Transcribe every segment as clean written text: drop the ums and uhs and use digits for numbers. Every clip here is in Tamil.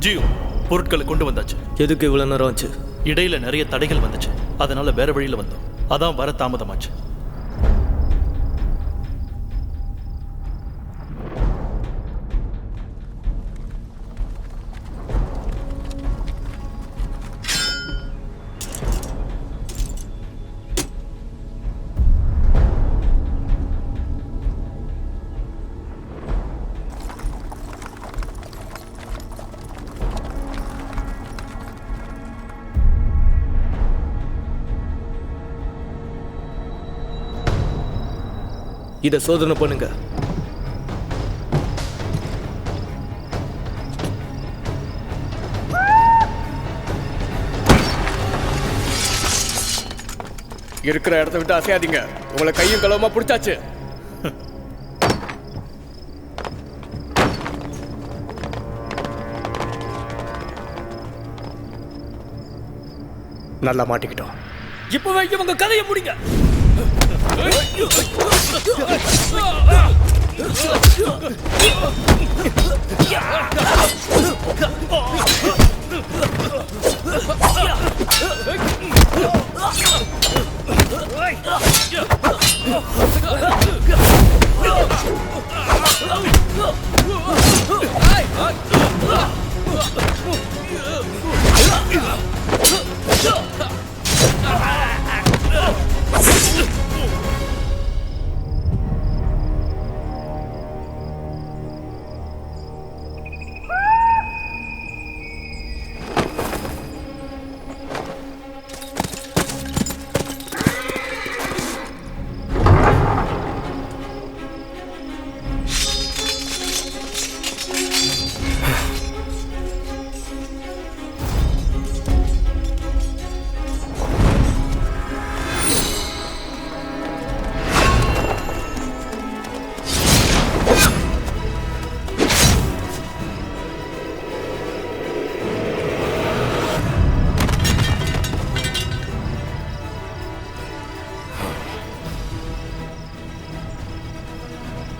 ஜியோ பொருட்களை கொண்டு வந்தாச்சு. எதுக்கு இவ்வளவு நேரம் ஆச்சு? இடையில நிறைய தடைகள் வந்துச்சு, அதனால வேற வழியில வந்தோம். அதான் வர தாமதமாச்சு. இதை சோதனை பண்ணுங்க. இருக்கிற இடத்த விட்டு அசையாதீங்க. உங்களை கையும் களவுமா பிடிச்சாச்சு. நல்லா மாட்டிக்கிட்டோம். இப்பவே இவங்க கதையை முடிங்க.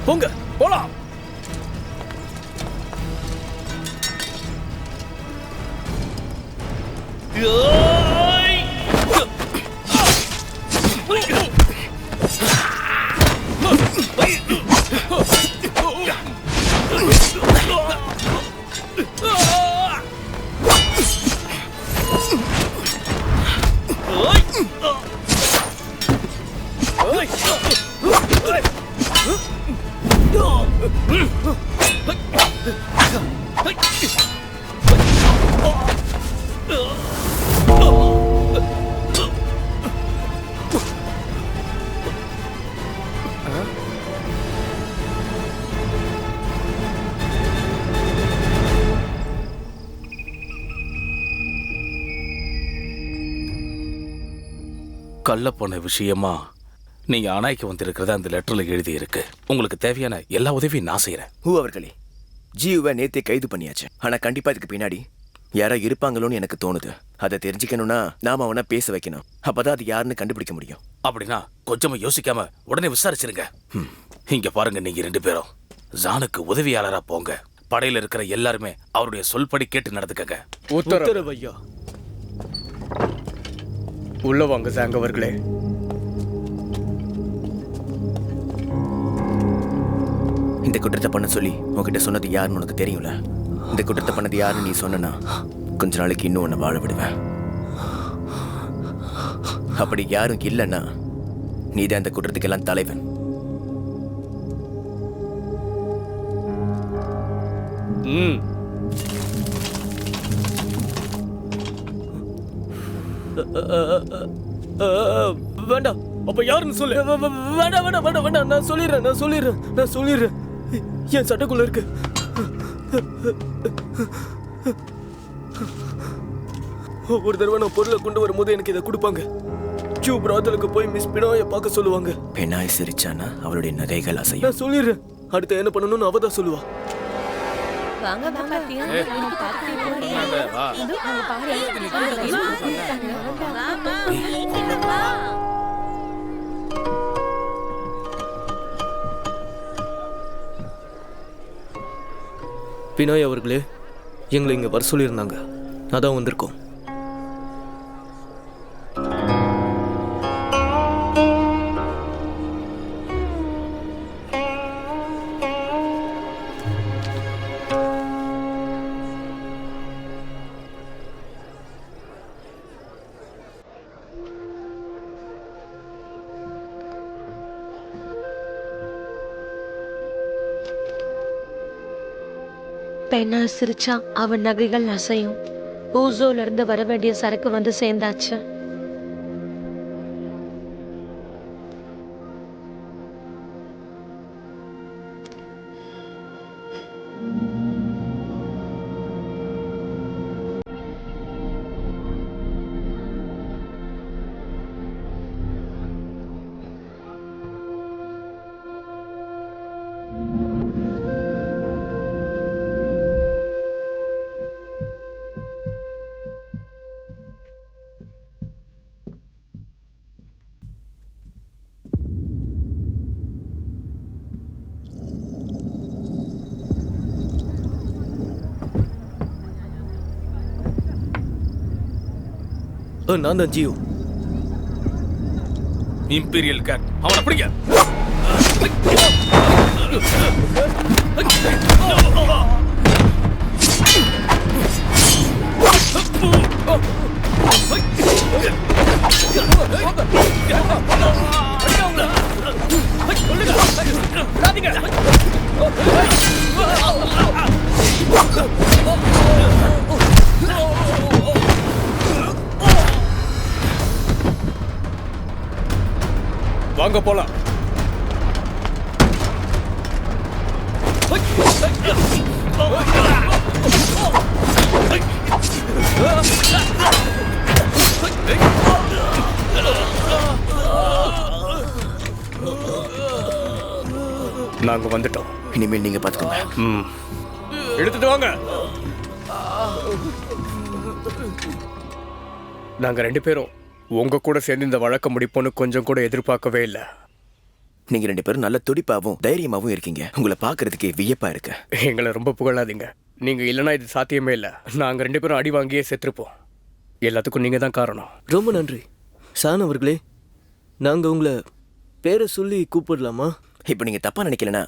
போங்க, போலாம். கள்ள போன விஷயமா நீங்க ஆனாய்க்கு வந்திருக்கிறத அந்த லெட்டர்ல எழுதி இருக்கு. உங்களுக்கு தேவையான எல்லா உதவியும் நான் செய்யறேன். அவர்களே, ஜியுவை நேத்தே கைது பண்ணியாச்சு. ஆனா கண்டிப்பா இதுக்கு பின்னாடி யாரோ இருப்பாங்களோன்னு எனக்கு தோணுது. அதை தெரிஞ்சுக்கணும்னா நாம அவனை பேச வைக்கணும். அப்பதான் அது யாருன்னு கண்டுபிடிக்க முடியும். அப்படின்னா கொஞ்சமா யோசிக்காம உடனே விசாரிச்சிருங்க. இங்க பாருங்க, நீங்க 2 பேரும் ஜானுக்கு உதவியாளரா போங்க. படையில இருக்கிற எல்லாருமே அவருடைய சொல்படி கேட்டு நடந்துக்கங்க. உத்தரவு ஐயா. உள்ள வாங்க ஜாங் அவர்களே. இந்த குற்றத்தை பண்ண சொல்லி உன்கிட்ட சொன்னது யாருன்னு உனக்கு தெரியும்ல. இந்த குற்றத்தை பண்ணது யாருன்னு நீ சொன்னா கொஞ்ச நாளைக்கு இன்னும் உன்னை வாழ விடுவேன். அப்படி யாரும் இல்லைன்னா நீதான் அந்த குற்றத்துக்கெல்லாம் தலைவன். வேண்டாம். அப்ப யாருன்னு சொல்லு. வேண்டாம் வேண்டாம் வேண்டாம் வேண்டாம். நான் சொல்லிடுறேன். என் சட்டைக்குள்ள இருக்கு. ஒவ்வொரு தடவை நான் பொருளை கொண்டு வரும்போது எனக்கு இதை கொடுப்பாங்க. ஜூ பிராத்தலுக்கு போய் மிஸ் பினாயை பார்க்க சொல்லுவாங்க. பினாய் சிரிச்சானா அவளுடைய நகைகள் அசையும். நான் சொல்லிடுறேன். அடுத்து என்ன பண்ணணும்னு அவ தான் சொல்லுவா. வாங்க பாத்தியா, பினாய் அவர்களே, எங்களை இங்கே வர சொல்லியிருந்தாங்க. அதான் வந்திருக்கோம். பெண்ணா சிரிச்சா அவன் நகைகள் அசையும். ஊசோல இருந்து வர வேண்டிய சரக்கு வந்து சேர்ந்தாச்சு. நான் தான் ஜியோ. இம்பீரியல் கேட், அவனை பிடிங்க. வாங்க போலாம். நாங்க வந்துட்டோம். இனிமேல் நீங்க பாத்துக்கோங்க. எடுத்துட்டு வாங்க. நாங்க 2 பேரும் உங்க கூட சேர்ந்து இந்த வழக்க முடிப்போன்னு கொஞ்சம் கூட எதிர்பார்க்கவே இல்லை. நீங்க 2 பேரும் நல்ல துடிப்பாவும் தைரியமாவும் இருக்கீங்க. உங்களை பாக்குறதுக்கே வியப்பா இருக்கு. எங்களை ரொம்ப புகழாதீங்க. நீங்க இல்லைன்னா இது சாத்தியமே இல்லை. நாங்க 2 பேரும் அடி வாங்கியே செத்துருப்போம். எல்லாத்துக்கும் நீங்க தான் காரணம். ரொம்ப நன்றி ஷான் அவர்களே. நாங்கள் உங்களை பேரை சொல்லி கூப்பிடலாமா? இப்போ நீங்க தப்பா நினைக்கலனா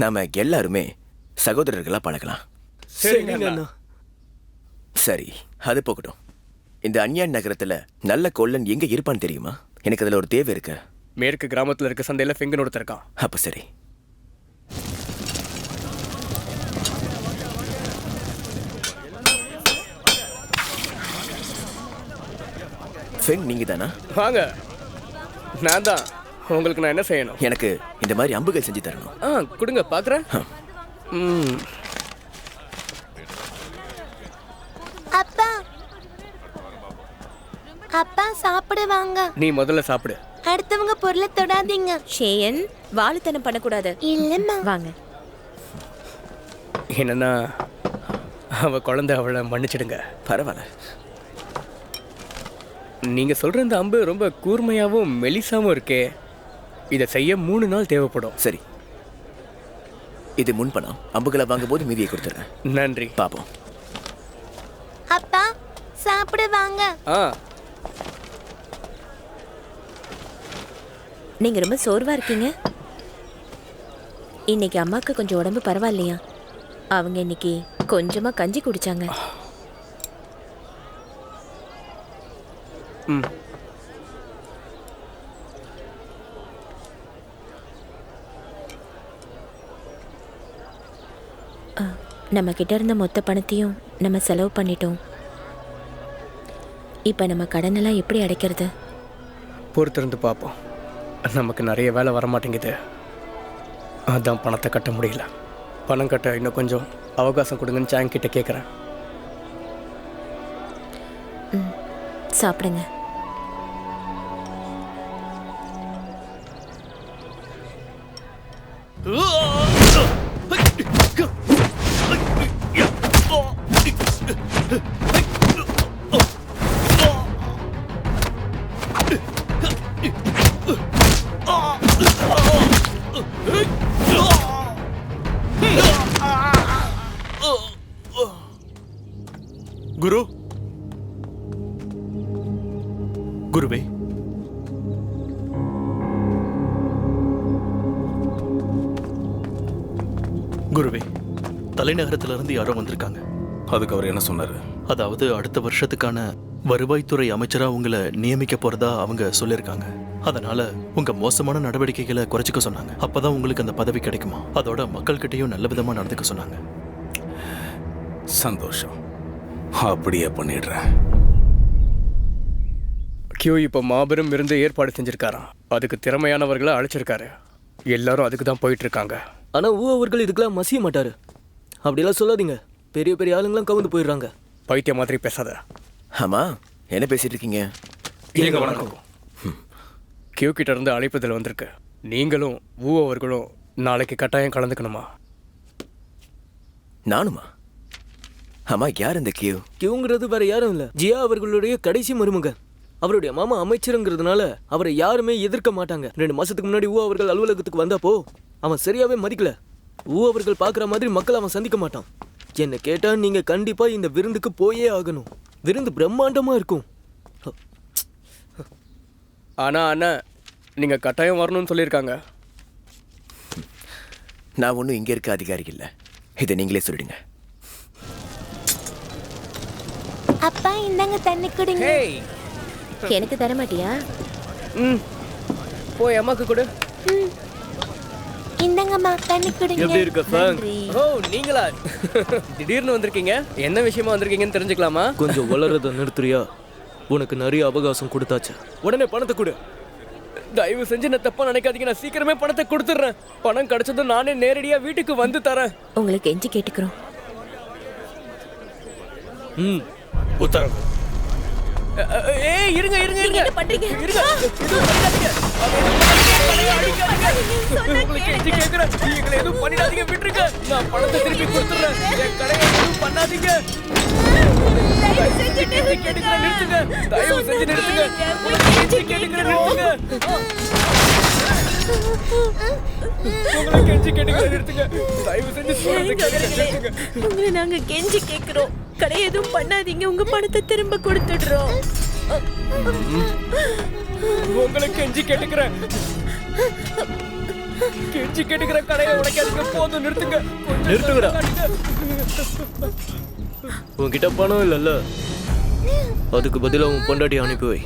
நாம எல்லாருமே சகோதரர்களா பழகலாம். சரிங்க அண்ணா. சரி, அது போகட்டும். இந்த அன்யான் நகரத்துல நல்ல கொல்லன் எங்க இருப்பான்னு தெரியுமா? எனக்கு அதுல ஒரு தேவை இருக்கு. மேற்கு கிராமத்துல இருக்க சந்தையில ஃபிங்கன் ஒருத்தர் இருக்கான். அப்ப சரி. ஃபெங் நீங்க தானா? வாங்க. நான் தான். உங்களுக்கு நான் என்ன செய்யணும்? எனக்கு இந்த மாதிரி அம்புகள் செஞ்சு தரணும். கொடுங்க பாக்குறேன். அப்பா அப்பா சாப்பிடுவாங்க. நீ முதல்ல சாப்பிடு. அடுத்தவங்க பொருளை தொடாதீங்க. ஷேயன், வாழுத்தனம் பண்ணக்கூடாது. இல்லம்மா. வாங்க. என்னன்னா அவ குழந்தை, அவளை மன்னிச்சிடுங்க. பரவாயில்ல. நீங்க சொல்ற இந்த அம்பு ரொம்ப கூர்மையாவும் மெலிசாவும் இருக்கே. இதை செய்ய 3 நாள் தேவைப்படும். சரி, இது முன்பணம். அம்புகளை வாங்கும் போது மீதியை கொடுத்துறேன். நன்றி. பாப்போம். அப்பா சாப்பிடுவாங்க. நீங்க ரொம்ப சோர்வா இருக்கீங்க. இன்னைக்கு அம்மாக்கு கொஞ்சம் உடம்பு பரவாயில்லையா? அவங்க இன்னைக்கு கொஞ்சமா கஞ்சி குடிச்சாங்க. நம்ம கிட்ட இருந்த மொத்த பணத்தையும் நம்ம செலவு பண்ணிட்டோம். இப்ப நம்ம கடனெல்லாம் எப்படி அடைக்கிறது? பொறுத்திருந்து பார்ப்போம். நமக்கு நிறைய வேலை வரமாட்டேங்குது. அதான் பணத்தை கட்ட முடியல. பணம் கட்ட இன்னும் கொஞ்சம் அவகாசம் கொடுங்கன்னு சாங் கிட்ட கேட்குறேன். சாப்பிடுங்க. குரு குருவே, குருவே, தலைநகரத்துல இருந்து யாரோ வந்திருக்காங்க. அதுக்கு அவர் என்ன சொன்னாரு? அதாவது அடுத்த வருஷத்துக்கான வருவாய்த்துறை அமைச்சரா உங்களை நியமிக்க போறதா அவங்க சொல்லியிருக்காங்க. அதனால உங்க மோசமான நடவடிக்கைகளை குறைச்சிக்க சொன்னாங்க. அப்பதான் உங்களுக்கு அந்த பதவி கிடைக்குமா. அதோட மக்கள்கிட்டயும் நல்ல விதமா நடந்துக்க சொன்னாங்க. சந்தோஷம், அப்படியே பண்ணிடுறேன். கியூ இப்போ மாபெரும் விருந்து ஏற்பாடு செஞ்சிருக்காராம். அதுக்கு திறமையானவர்களை அழைச்சிருக்காரு. எல்லாரும் அதுக்கு தான் போயிட்டு இருக்காங்க. ஆனா அவர்கள் இதுக்கெல்லாம் மசிய மாட்டாரு. அப்படிலாம் சொல்லாதீங்க. பெரிய பெரிய ஆளுங்களாம் கவுந்து போயிடுறாங்க. பைத்திய மாதிரி பேசாத. ஆமா, என்ன பேசிட்டு இருக்கீங்க? வணக்கம். கியூ கிட்ட இருந்து அழைப்புதல் வந்திருக்கு. நீங்களும் அவர்களும் நாளைக்கு கட்டாயம் கலந்துக்கணுமா? நானுமா? ஆமா, யார் இந்த கியூ? கியூங்கிறது வேற யாரும் இல்ல, ஜியா அவர்களுடைய கடைசி மருமகன். அவருடைய மாமா அமைச்சருங்கிறதுனால அவரை யாருமே எதிர்க்க மாட்டாங்க. 2 மாசத்துக்கு முன்னாடி அவர்கள் அலுவலகத்துக்கு வந்தப்போ அவன் சரியாவே மதிக்கல. அவர்கள் பாக்குற மாதிரி மக்கள் அவன் சந்திக்க மாட்டான். என்ன கேட்டா நீங்க கண்டிப்பா இந்த விருந்துக்கு போயே ஆகணும். விருந்து பிரம்மாண்டமா இருக்கும். ஆனா அண்ணா, நீங்க கட்டாயம் வரணும்னு சொல்லியிருக்காங்க. நான் ஒன்றும் இங்கே இருக்க அதிகாரி இல்லை. இதை நீங்களே சொல்லிடுங்க. அப்பா இந்தாங்க தண்ணி குடிங்க. எனக்கு தர மாட்டியா? போய் அம்மாக்கு கொடு. இந்தாங்கம்மா தண்ணி குடிங்க. எப்படி இருக்க ஃபேங்? ஓ, நீங்களா? திடீர்னு வந்திருக்கீங்க. என்ன விஷயமா வந்திருக்கீங்கன்னு தெரிஞ்சுக்கலாமா? கொஞ்சம் வளரத நிறுத்துறியா? உனக்கு நிறைய அவகாசம் கொடுத்தாச்சு. உடனே பணத்தை கொடு. தயவு செஞ்சு நான் தப்பா நினைக்காதீங்க. நான் சீக்கிரமே பணத்தை கொடுத்துட்றேன். பணம் கிடைச்சதும் நானே நேரடியா வீட்டுக்கு வந்து தரேன். உங்களுக்கு எஞ்சி கேட்டுக்கிறோம். உத்தரவு. ஏய், இருங்க இருங்க இருங்க. என்ன பண்றீங்க? இருங்க. உங்களுக்கு எஞ்சி கேக்குறேன். நீங்க எதுவும் பண்ணிடாதீங்க, விட்டுருங்க. நான் பணத்தை திருப்பி கொடுத்துறேன். என் கடையை எதுவும் பண்ணாதீங்க. தயவு செஞ்சு கேட்டுக்கிறேன், நிறுத்துங்க. தயவு செஞ்சு நிறுத்துங்க. உங்களுக்கு எஞ்சி கேட்டுக்கிறேன், நிறுத்துங்க. உங்களுக்கு எஞ்சி கேட்டுக்கிறேன், நிறுத்துங்க. தயவு செஞ்சு சொல்றதை கேட்டுக்கிறேன், நிறுத்துங்க. உங்களை நாங்க கெஞ்சி கேக்குறோம். கடை எதுவும் பண்ணாதீங்க. உங்க பணத்தை திரும்ப கொடுத்துடுறோம். உங்களுக்கு கெஞ்சி கேட்டுக்கிறேன். கெஞ்சி கேட்டுக்கிற கடையை உடைக்காதீங்க. போதும், நிறுத்துங்க. நிறுத்துங்கடா. உன்கிட்ட பணம் இல்லைல்ல, அதுக்கு பதிலாக உன் பொண்டாட்டி அனுப்பி வை.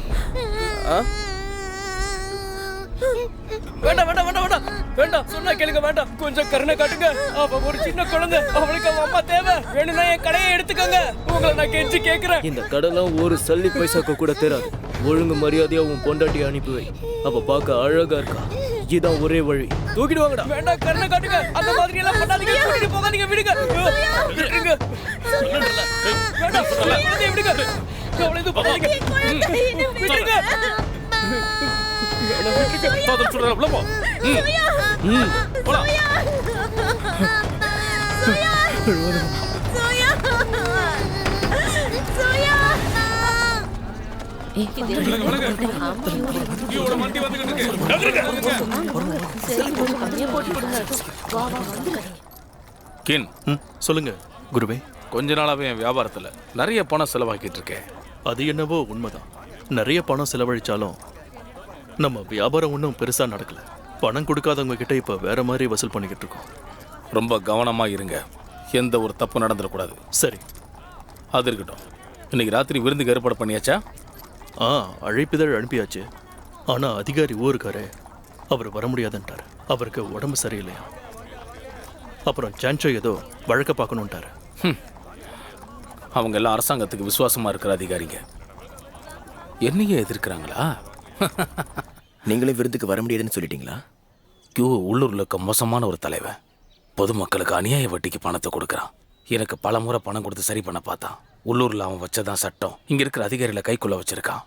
வேண்டாம் வேண்டாம் வேண்டாம் வேண்டாம் வேண்டாம். சொன்னா கேளுங்க. வேண்டாம், கொஞ்சம் கருணை காட்டுங்க. அவ ஒரு சின்ன குழந்தை. அவளுக்கு அவன் அம்மா தேவை. வேணும்னா என் கடையை எடுத்துக்கோங்க. உங்களை நான் கெஞ்சி கேட்கிறேன். இந்த கடைலாம் ஒரு சல்லி பைசாக்கு கூட தேராது. ஒழுங்கு மரியாதையா உன் பொண்டாட்டி அனுப்பி வை. அவ பார்க்க அழகா இருக்கா. இதுதான் ஒரே வழி. தூக்கிடுவாங்கடா. வேண்டாம், கருணை காட்டுங்க. அந்த மாதிரி எல்லாம் பண்ணாதீங்க. கூட்டிட்டு போகாதீங்க, விடுங்க. விடுங்க. வேண்டாம், குழந்தையை விடுங்க. அவளை எதுவும் பண்ணாதீங்க. விடுங்க. கின், சொல்லுங்க குருவே. கொஞ்ச நாளாவே என் வியாபாரத்துல நிறைய பணம் செலவாக்கிட்டு இருக்கேன். அது என்னவோ உண்மைதான். நிறைய பணம் செலவழிச்சாலும் நம்ம வியாபாரம் ஒன்றும் பெருசா நடக்கல. பணம் கொடுக்காதவங்க கிட்ட இப்ப வேற மாதிரி வசூல் பண்ணிக்கிட்டு இருக்கோம். ரொம்ப கவனமா இருங்க. எந்த ஒரு தப்பு நடந்துடக்கூடாது. சரி, அது இருக்கட்டும். இன்னைக்கு ராத்திரி விருந்துக்கு ஏற்பாடு பண்ணியாச்சா? அழைப்பிதழ் அனுப்பியாச்சு. ஆனா அதிகாரி ஊருக்காரு, அவர் வர முடியாதுன்ட்டார். அவருக்கு உடம்பு சரியில்லையா. அப்புறம் சான்சோ ஏதோ வழக்க பார்க்கணுன்ட்டாரு. அவங்க எல்லாம் அரசாங்கத்துக்கு விசுவாசமா இருக்கிற அதிகாரிங்க. என்னையே எதிர்க்கிறாங்களா? நீங்களே விருந்துக்கு வர முடியாதுன்னு சொல்லிட்டீங்களா? உள்ளூர்ல இருக்க மோசமான ஒரு தலைவன் பொதுமக்களுக்கு அநியாய வட்டிக்கு பணத்தை கொடுக்குறான். எனக்கு பல முறை பணம் கொடுத்து சரி பண்ண பார்த்தான். உள்ளூர்ல அவன் வச்சதான் சட்டம் இங்க இருக்கிற அதிகாரிகளை கைக்குள்ள வச்சிருக்கான்.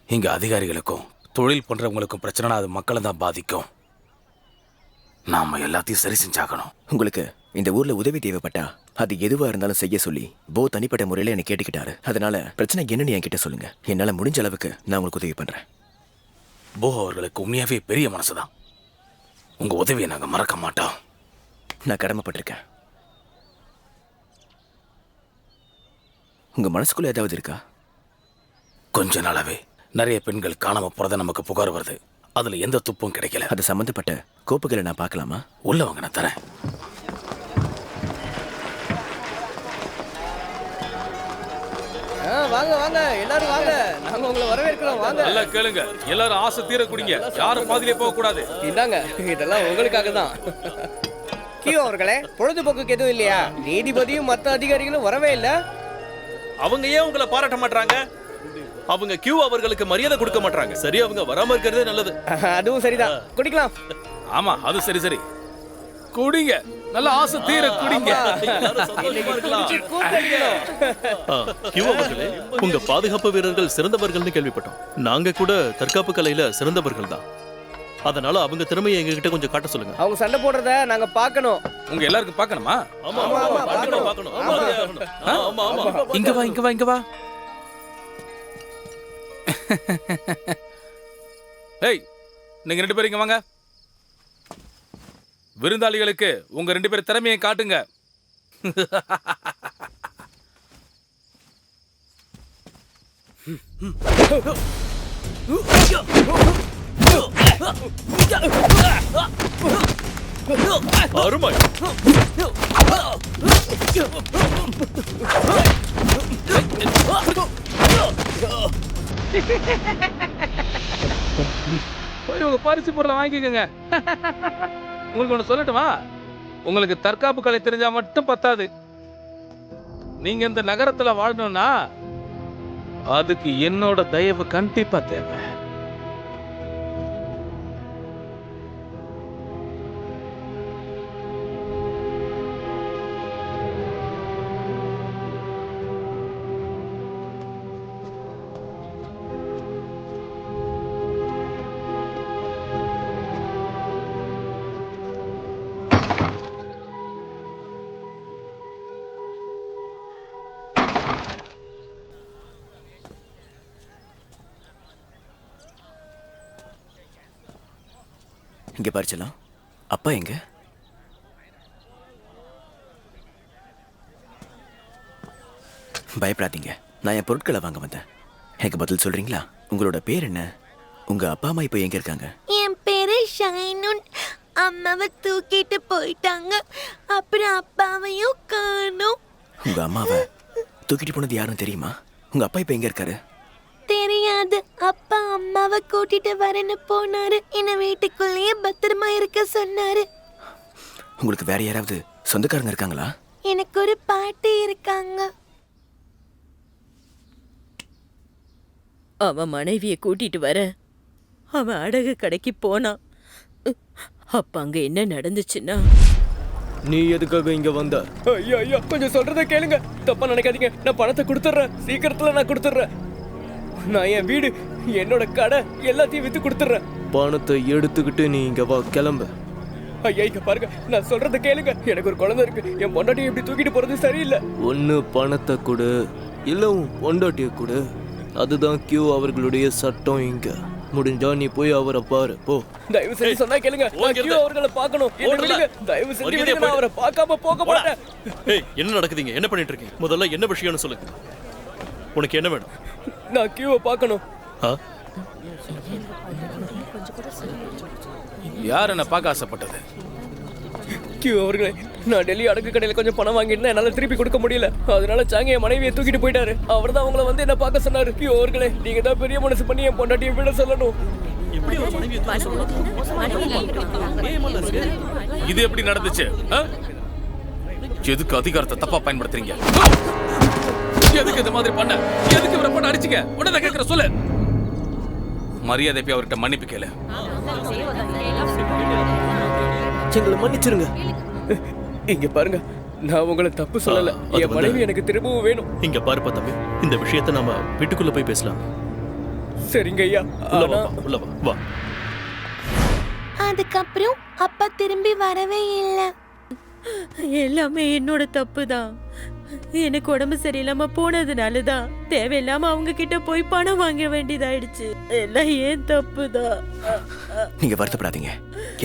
இங்க அதிகாரிகளுக்கும் தொழில் பண்றவங்களுக்கும் பிரச்சனைனா அது மக்களை தான் பாதிக்கும். நாம எல்லாத்தையும் சரி செஞ்சாகணும். உங்களுக்கு இந்த ஊர்ல உதவி தேவைப்பட்டா அது எதுவா இருந்தாலும் செய்ய சொல்லி தனிப்பட்ட முறையில என்னை கேட்டுக்கிட்டாரு. அதனால பிரச்சனை என்னன்னு என்கிட்ட சொல்லுங்க. என்னால முடிஞ்ச அளவுக்கு நான் உங்களுக்கு உதவி பண்றேன். அவர்களுக்கு உண்மையாவே பெரிய மனசுதான். உங்க உதவியை நாங்க மறக்க மாட்டோம். நான் கடமைப்பட்டிருக்கேன். உங்க மனசுக்குள்ள ஏதாவது இருக்கா? கொஞ்ச நாளாவே நிறைய பெண்கள் காணாம போறத நமக்கு புகார் வருது. அதுல எந்த துப்பும் கிடைக்கல. அது சம்பந்தப்பட்ட கோப்புகளை நான் பார்க்கலாமா? உள்ள வாங்க, நான் தரேன். வாங்க வாங்க எல்லாரும் வாங்க, நாங்க உங்களை வரவேற்கிறோம். வாங்க நல்லா கேளுங்க, எல்லாரும் ஆசை தீர குடிங்க, யாரும் பாதியிலே போக கூடாது. இந்தாங்க, இதெல்லாம் உங்களுக்காக தான். கியூ அவர்களே, பொழுதுபோக்குக்கு எதுவும் இல்லையா? நீதிபதியும் மற்ற அதிகாரிகளும் வரவே இல்ல. அவங்க ஏன் உங்களை பாராட்ட மாட்டாங்க? அவங்க கியூ அவர்களுக்கு மரியாதை கொடுக்க மாட்டாங்க. சரி, அவங்க வராம இருக்கிறதே நல்லது. அதுவும் சரிதான், குடிக்கலாம். ஆமா, அது சரி சரி, குடிங்க, நல்ல ஆசை தீர குடிங்க. எல்லாரும் சந்தோஷமா இருக்கலாம். கூத்தடிக்கணும். கியூ அவர்களே, உங்க பாதுகாப்பு வீரர்கள் சிறந்தவர்கள்னு கேள்விப்பட்டோம். நாங்க கூட தற்காப்பு கலையில சிறந்தவர்கள் தான். அதனால அவங்க திறமையை எங்ககிட்ட கொஞ்சம் காட்ட சொல்லுங்க. அவங்க சண்டை போடுறத நாங்க பார்க்கணும். உங்க எல்லாருக்கும் பார்க்கணுமா? ஆமா ஆமா ஆமா, பார்க்கணும் பார்க்கணும். ஆமா ஆமா ஆமா. இங்க வா, இங்க வா, இங்க வா. ஏய், நீங்க 2 பேரும் இங்க வாங்க. விருந்தாளிகளுக்கு உங்க 2 பேர் திறமையை காட்டுங்க. அருமை. போய் உங்க பரிசு பொருளை வாங்கிக்கோங்க. உங்களுக்கு ஒண்ணு சொல்லட்டுமா? உங்களுக்கு தற்காப்பு கலை தெரிஞ்சா மட்டும் பத்தாது. நீங்க இந்த நகரத்துல வாழணும்னா அதுக்கு என்னோட தயவு கண்டிப்பா தேவை. இங்க பறிச்சலாம். அப்பா எங்க? பயப்படாதீங்க, நான் என் பொருட்களை வாங்க வந்தேன். எனக்கு பதில் சொல்றீங்களா? உங்களோட பேர் என்ன? உங்க அப்பா அம்மா இப்போ எங்க இருக்காங்க? என் பேரு ஷைனுன். அம்மாவை தூக்கிட்டு போயிட்டாங்க. அப்புறம் அப்பாவையும் காணோம். உங்க அம்மாவை தூக்கிட்டு போனது யாருன்னு தெரியுமா? உங்க அப்பா இப்போ எங்க இருக்காரு? தெரியாது. அப்பா அம்மாவை கூட்டிட்டு வரேன்னு போனாரு. என்ன வீட்டுக்குள்ளேயே பத்திரமா இருக்க சொன்னாரு. உங்களுக்கு வேற யாராவது சொந்தக்காரங்க இருக்காங்களா? எனக்கு ஒரு பாட்டி இருக்காங்க. அவன் மனைவியை கூட்டிட்டு வர அவன் அடகு கடைக்கு போனான். அப்ப அங்க என்ன நடந்துச்சுன்னா, நீ எதுக்காக இங்க வந்த? ஐயா ஐயா, கொஞ்சம் சொல்றத கேளுங்க. தப்பா நினைக்காதீங்க, நான் பணத்தை கொடுத்துட்றேன். சீக்கிரத்துல நான் கொடுத்துட்றேன். நான் என் வீடு, என்னோட கடை எல்லாத்தையும் வித்து கொடுத்துட்றேன். பணத்தை எடுத்துக்கிட்டு நீ இங்க வா, கிளம்பு. ஐயா, இங்க பாருங்க, நான் சொல்றத கேளுங்க. எனக்கு ஒரு குழந்தை இருக்கு. என் பொண்டாட்டியை இப்படி தூக்கிட்டு போறது சரியில்லை. ஒன்னு பணத்தை கொடு, இல்ல உன் பொண்டாட்டிய கொடு. அதுதான் கியூ அவர்களுடைய சட்டம். இங்க முடிஞ்சா நீ போய் அவரை பாரு, போ. தயவு செஞ்சு சொன்னா கேளுங்க. நான் கியூ அவர்களை பார்க்கணும். என்னை விடுங்க. தயவு செஞ்சு விடுங்க. நான் அவரை பார்க்காம போக மாட்டேன். ஏய், என்ன நடக்குதுங்க? என்ன பண்ணிட்டு இருக்கீங்க? முதல்ல என்ன விஷயம்னு சொல்லுங்க. உனக்கு என்ன வேணும்? நான் கியூவை பார்க்கணும். ஆ? யார் என்ன பார்க்க ஆசைப்பட்டது? கியூ அவர்களே, நான் டெல்லி அடகு கடையில் கொஞ்சம் பணம் வாங்கிட்டு என்னால திருப்பி கொடுக்க முடியல. அதனால சாங்க என் மனைவியை தூக்கிட்டு போயிட்டாரு. அவர் தான் உங்களை வந்து என்ன பார்க்க சொன்னாரு. கியூ அவர்களே, நீங்க தான் பெரிய மனசு பண்ணி என் பொண்டாட்டியை விட சொல்லணும். இப்படி ஒரு மனைவியை தூக்க சொல்லணும்? இது எப்படி நடந்துச்சு? ஆ? எதுக்கு அதிகாரத்தை தப்பா பயன்படுத்துறீங்க? எதுக்கு இந்த மாதிரி பண்ண? எதுக்கு இவரை போட்டு அடிச்சுக்க? உடனே கேட்கிற சொல்லு. மரியாதை போய் அவர்கிட்ட மன்னிப்பு கேளு. எங்களை மன்னிச்சிருங்க. இங்க பாருங்க, நான் உங்களை தப்பு சொல்லல. அது என் மனைவி எனக்கு திரும்பவும் வேணும். இங்க பாருப்பா தம்பி, இந்த விஷயத்தை நாம வீட்டுக்குள்ள போய் பேசலாம். சரிங்க ஐயா. உள்ள வா, ஆனா உள்ள வா, வா. அதுக்கப்புறம் அப்பா திரும்பி வரவே இல்லை. எல்லாமே என்னோட தப்பு தான். எனக்கு உடம்பு சரியில்லாம போனதுனாலதான் தேவையில்லாம அவங்க கிட்ட போய் பணம் வாங்க வேண்டியதாயிடுச்சு. எல்லாம் ஏன் தப்பு தான். நீங்க வருத்தப்படாதீங்க,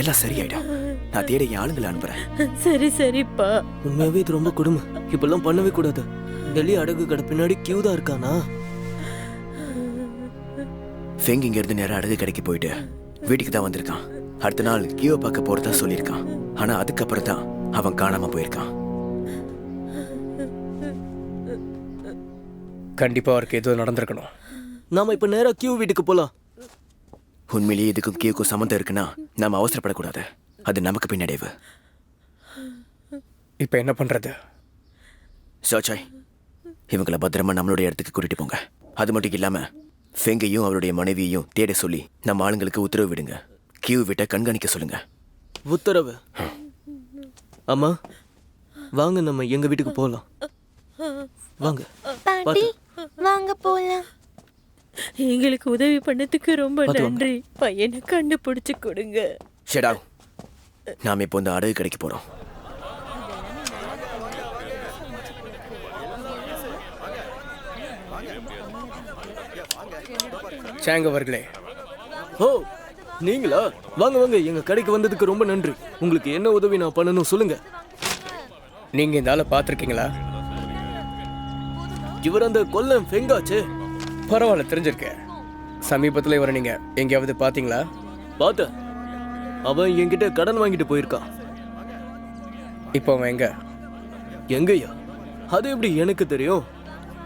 எல்லாம் சரியாயிடும். நான் தேட என் ஆளுங்களை அனுப்புறேன். சரி சரிப்பா. உண்மையாவே இது ரொம்ப கொடுமை. இப்பெல்லாம் பண்ணவே கூடாது. டெல்லி அடகு கடை பின்னாடி கியூ தான் இருக்கானா? ஃபெங் இங்க இருந்து நேரம் அடகு கடைக்கு போயிட்டு வீட்டுக்கு தான் வந்திருக்கான். அடுத்த நாள் கியூவை பார்க்க போறதா சொல்லியிருக்கான். ஆனா அதுக்கப்புறம் தான் அவன் காணாம போயிருக்கான். கண்டிப்பா அவருக்கு ஏதோ நடந்திருக்கணும். நாம இப்ப நேரா கியூ வீட்டுக்கு போலாம். உண்மையிலேயே இதுக்கும் கியூக்கும் சம்மந்தம் இருக்குன்னா நாம அவசரப்படக்கூடாது. அது நமக்கு பின்னடைவு. இப்போ என்ன பண்றது? சோச்சாய், இவங்களை பத்திரமா நம்மளுடைய இடத்துக்கு கூட்டிட்டு போங்க. அது மட்டும் இல்லாம ஃபெங்கையும் அவருடைய மனைவியையும் தேட சொல்லி நம்ம ஆளுங்களுக்கு உத்தரவு விடுங்க. கியூ விட்ட கண்காணிக்க சொல்லுங்க. உத்தரவு? அம்மா வாங்க, நம்ம எங்க வீட்டுக்கு போலாம். வாங்க. பாட்டி வாங்க போலாம். எங்களுக்கு உதவி பண்ணதுக்கு ரொம்ப பார்த்து வாங்க. நன்றி. பையனை கண்டுபிடிச்சு கொடுங்க. ஷெடா, நாம இப்போ இந்த அடகு கடைக்கு போறோம். சாங் அவர்களே, ஓ நீங்களா? வாங்க வாங்க, எங்க கடைக்கு வந்ததுக்கு ரொம்ப நன்றி. உங்களுக்கு என்ன உதவி நான் பண்ணணும் சொல்லுங்க. நீங்க இந்த ஆளை பார்த்துருக்கீங்களா? இவர் அந்த கொல்லம் ஃபெங்காச்சே. பரவாயில்ல, தெரிஞ்சிருக்கேன். சமீபத்தில் இவரை நீங்க எங்கேயாவது பார்த்தீங்களா? பார்த்தேன். அவன் என்கிட்ட கடன் வாங்கிட்டு போயிருக்கான். இப்போ அவன் எங்க? எங்கய்யா? அது எப்படி எனக்கு தெரியும்?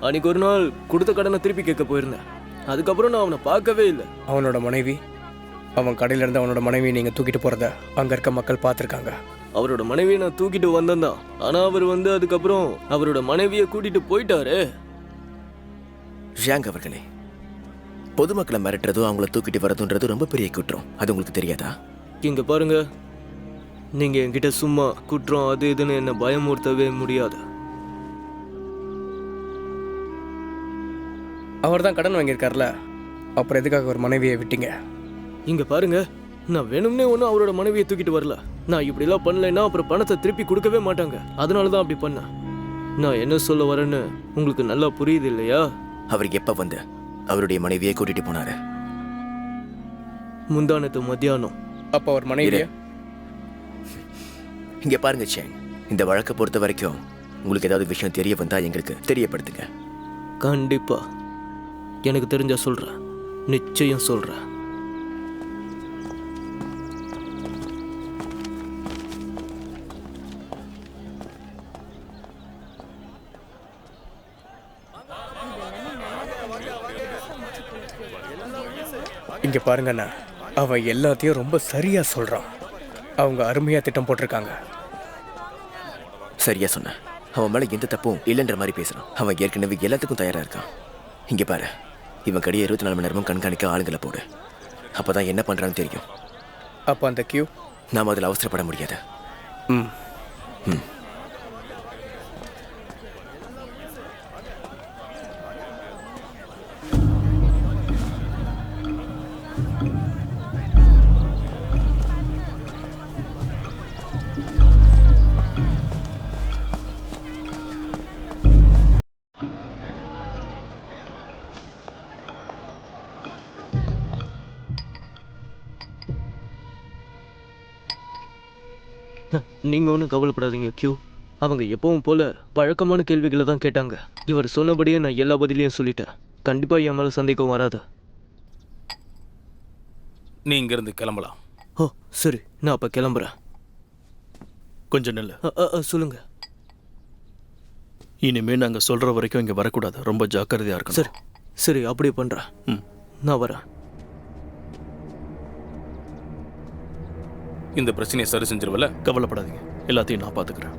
அன்னைக்கு ஒரு நாள் கொடுத்த கடனை திருப்பி கேட்க போயிருந்தேன். அதுக்கப்புறம் நான் அவனை பார்க்கவே இல்லை. அவனோட மனைவி, அவன் கடையில இருந்து அவனோட மனைவி நீங்க தூக்கிட்டு போறத அங்க இருக்க மக்கள் பார்த்துருக்காங்க. அவரோட மனைவியை நான் தூக்கிட்டு வந்தேன் தான். ஆனா அவர் அதுக்கப்புறம் அவரோட மனைவியை கூட்டிட்டு போயிட்டாரு. ஷாங் அவர்களே, பொதுமக்களை மிரட்டுறதோ அவங்கள தூக்கிட்டு வரதுன்றது ரொம்ப பெரிய குற்றம். அது உங்களுக்கு தெரியாதா? இங்க பாருங்க, நீங்க என்கிட்ட சும்மா குற்றம் அது இதுன்னு என்ன பயமுறுத்தவே முடியாது. அவர் தான் கடன் வாங்கியிருக்காருல, அப்புறம் எதுக்காக ஒரு மனைவியை விட்டீங்க? இங்க பாருங்க, நான் வேணும்னே ஒன்றும் அவரோட மனைவியை தூக்கிட்டு வரல. நான் இப்படிலாம் பண்ணலைன்னா அப்புறம் பணத்தை திருப்பி கொடுக்கவே மாட்டாங்க. அதனால தான் அப்படி பண்ணேன். நான் என்ன சொல்ல வரேன்னு உங்களுக்கு நல்லா புரியுது இல்லையா? அவர் எப்ப வந்து அவருடைய மனைவியை கூட்டிட்டு போனாரு? முந்தானத்து மத்தியானம். அப்போ அவர் மனைவியை இங்க பாருங்க சேங், இந்த வழக்கை பொறுத்த வரைக்கும் உங்களுக்கு ஏதாவது விஷயம் தெரிய வந்தா எங்களுக்கு தெரியப்படுத்துங்க. கண்டிப்பா எனக்கு தெரிஞ்ச சொல்றேன், நிச்சயம் சொல்றேன். இங்க பாருங்கண்ணா, அவன் எல்லாத்தையும் ரொம்ப சரியா சொல்றான். அவங்க அருமையா திட்டம் போட்டிருக்காங்க. சரியா சொன்ன. அவன் மேல எந்த தப்பும் இல்லைன்ற மாதிரி பேசுறான். அவன் ஏற்கனவே எல்லாத்துக்கும் தயாரா இருக்கான். இங்க பாரு, இவன் கடையை 24 மணி நேரமும் கண்காணிக்க ஆளுங்களை போடு. அப்பதான் என்ன பண்றான்னு தெரியும். அப்போ அந்த கியூ நாம அதில் அவசரப்பட முடியாது. ம் ம் நீங்க ஒன்றும் கவலைப்படாதீங்க கியூ. அவங்க எப்பவும் போல வழக்கமான கேள்விகளை தான் கேட்டாங்க. இவர் சொன்னபடியே நான் எல்லா பதிலையும் சொல்லிட்டேன். கண்டிப்பா என் மேல சந்தேகம் வராது. நீ இங்கிருந்து கிளம்பலாம். ஓ சரி, நான் அப்ப கிளம்புறேன். கொஞ்சம் நில்லு. சொல்லுங்க. இனிமே நாங்க சொல்ற வரைக்கும் இங்க வரக்கூடாது. ரொம்ப ஜாக்கிரதையா இருக்கணும். சரி சரி, அப்படியே பண்றேன். ம். நான் வரேன். இந்த பிரச்சனையை சரி செஞ்சிருவல? கவலைப்படாதீங்க, எல்லாத்தையும் நான் பாத்துக்கிறேன்.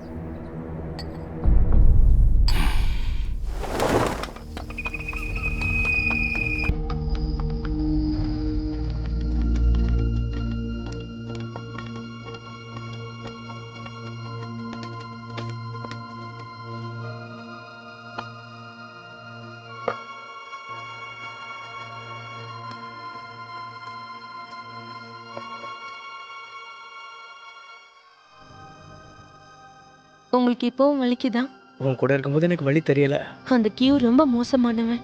உங்களுக்கு இப்போவும் வலிக்குதா? உன் கூட இருக்கும்போது எனக்கு வழி தெரியல. அந்த கியூ ரொம்ப மோசமானவன்.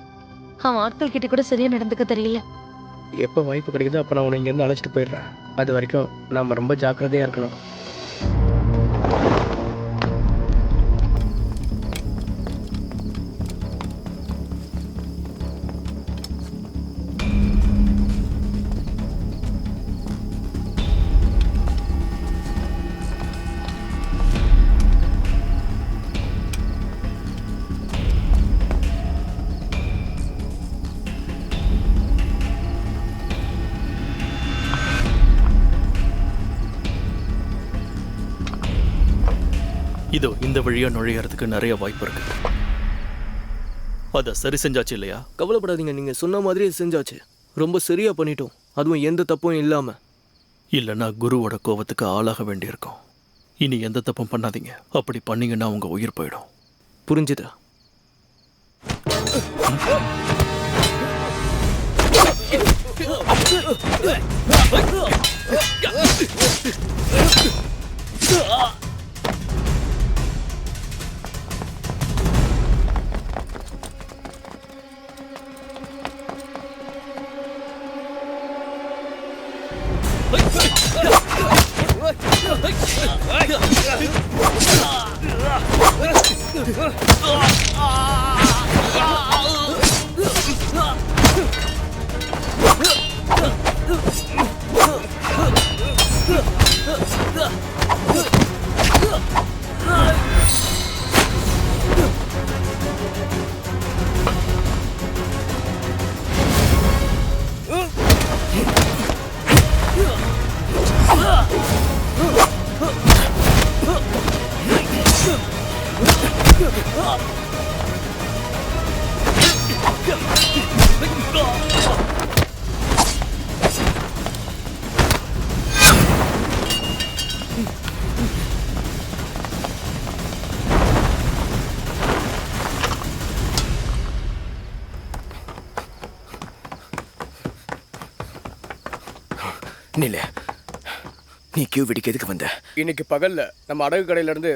அவன் ஆட்கள் கிட்ட கூட சரியா நடந்துக்க தெரியல. எப்போ வாய்ப்பு கிடைக்குதோ அப்போ நான் உன்னை இங்கேருந்து அழைச்சிட்டு போயிடுறேன். அது வரைக்கும் நாம் ரொம்ப ஜாக்கிரதையாக இருக்கணும். இதோ இந்த வழியா நுழையறதுக்கு நிறைய வாய்ப்பு இருக்கு. அதை சரி செஞ்சாச்சு இல்லையா? கவலைப்படாதீங்க, நீங்க சொன்ன மாதிரியே செஞ்சாச்சு. ரொம்ப சரியா பண்ணிட்டோம், அதுவும் எந்த தப்பும் இல்லாம. இல்லைன்னா குருவோட கோவத்துக்கு ஆளாக வேண்டியிருக்கும். இனி எந்த தப்பும் பண்ணாதீங்க. அப்படி பண்ணீங்கன்னா உங்க உயிர் போயிடும். புரிஞ்சுதா? நில, நீ கியூ வீட்டுக்கு எதுக்கு வந்த? இன்னைக்கு பகல்ல நம்ம அடகு கடையில இருந்து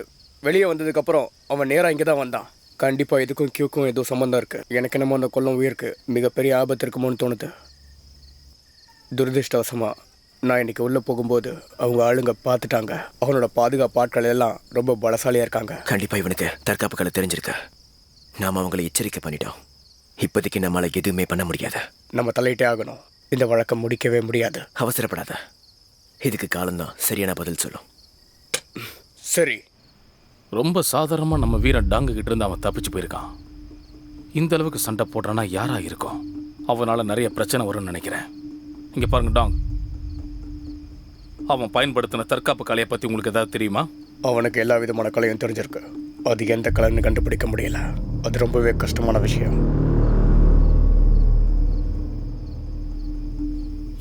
வெளியே வந்ததுக்கு அப்புறம் அவன் நேரா இங்கே தான் வந்தான். கண்டிப்பா இதுக்கும் கியூக்கும் ஏதோ சம்பந்தம் இருக்கு. எனக்கு என்னமோ அந்த கொல்லம் உயிருக்கு மிகப்பெரிய ஆபத்து இருக்குமோன்னு தோணுது. துரதிருஷ்டவசமா நான் இன்னைக்கு உள்ள போகும்போது அவங்க ஆளுங்க பார்த்துட்டாங்க. அவனோட பாதுகாப்பு ஆட்கள் எல்லாம் ரொம்ப பலசாலியா இருக்காங்க. கண்டிப்பா இவனுக்கு தற்காப்பு கலை தெரிஞ்சிருக்கு. நாம அவங்களை எச்சரிக்கை பண்ணிட்டோம். இப்போதைக்கு நம்மளால எதுவுமே பண்ண முடியாது. நம்ம தலையிட்டே ஆகணும். இந்த வழக்கம் முடிக்கவே முடியாது. அவசரப்படாத, இதுக்கு காலம்தான் சரியான பதில் சொல்லும். சரி, ரொம்ப சாதாரணமா நம்ம வீரன் டாங்கு கிட்ட இருந்து அவன் தப்பிச்சு போயிருக்கான். இந்த அளவுக்கு சண்டை போடுறானா யாரா இருக்கும்? அவனால நிறைய பிரச்சனை வரும்னு நினைக்கிறேன். இங்க பாருங்க டாங், அவன் பயன்படுத்தின தற்காப்பு கலையை பத்தி உங்களுக்கு ஏதாவது தெரியுமா? அவனுக்கு எல்லா விதமான கலையும் தெரிஞ்சிருக்கு. அது எந்த கலைன்னு கண்டுபிடிக்க முடியல. அது ரொம்பவே கஷ்டமான விஷயம்.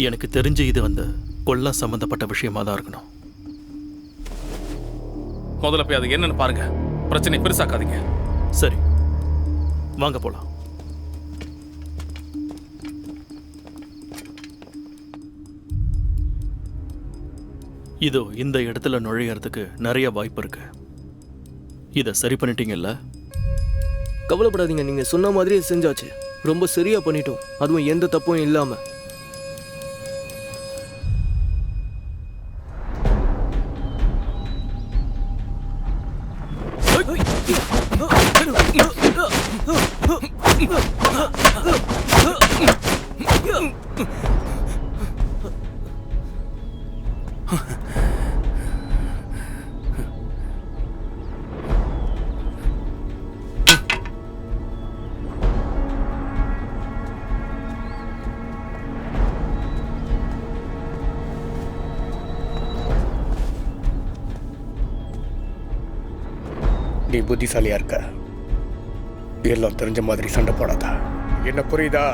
எனக்கு தெரிஞ்சு இது கொல்லம் சம்பந்தப்பட்ட விஷயமா தான் இருக்கணும். முதல்ல போய் அது என்னன்னு பாருங்க. பிரச்சனை பெருசாக்காதீங்க. சரி, வாங்க போலாம். இதோ இந்த இடத்துல நுழையறதுக்கு நிறைய வாய்ப்பு இருக்கு. இதை சரி பண்ணிட்டீங்கல்ல? கவலைப்படாதீங்க, நீங்க சொன்ன மாதிரியே செஞ்சாச்சு. ரொம்ப சரியா பண்ணிட்டோம், அதுவும் எந்த தப்பும் இல்லாம. நீ புத்திசாலியா இருக்க. எல்லாம் தெரிஞ்ச மாதிரி சண்டை போடாத. என்ன புரியுதா?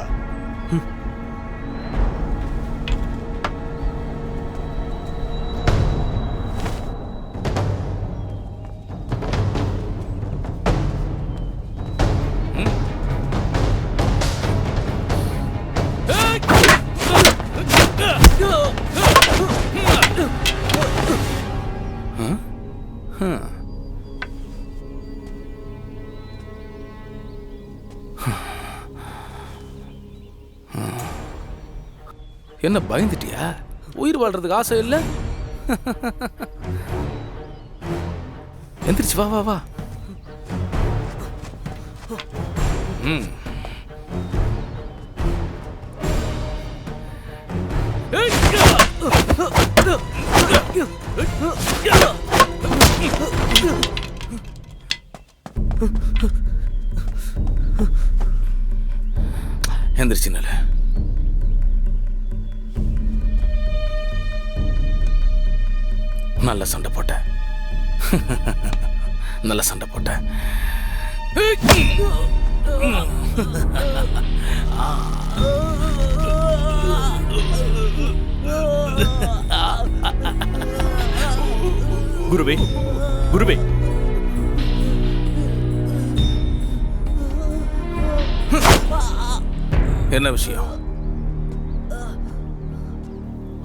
என்ன பயந்துட்டியா? உயிர் வாழ்றதுக்கு ஆசை இல்லை? எந்திரிச்சு வா வா வா. ம், எந்திரிச்சு நில. நல்ல சண்டை போட்ட. நல்ல சண்டை போட்டேன். குருவே, குருவே, என்ன விஷயம்?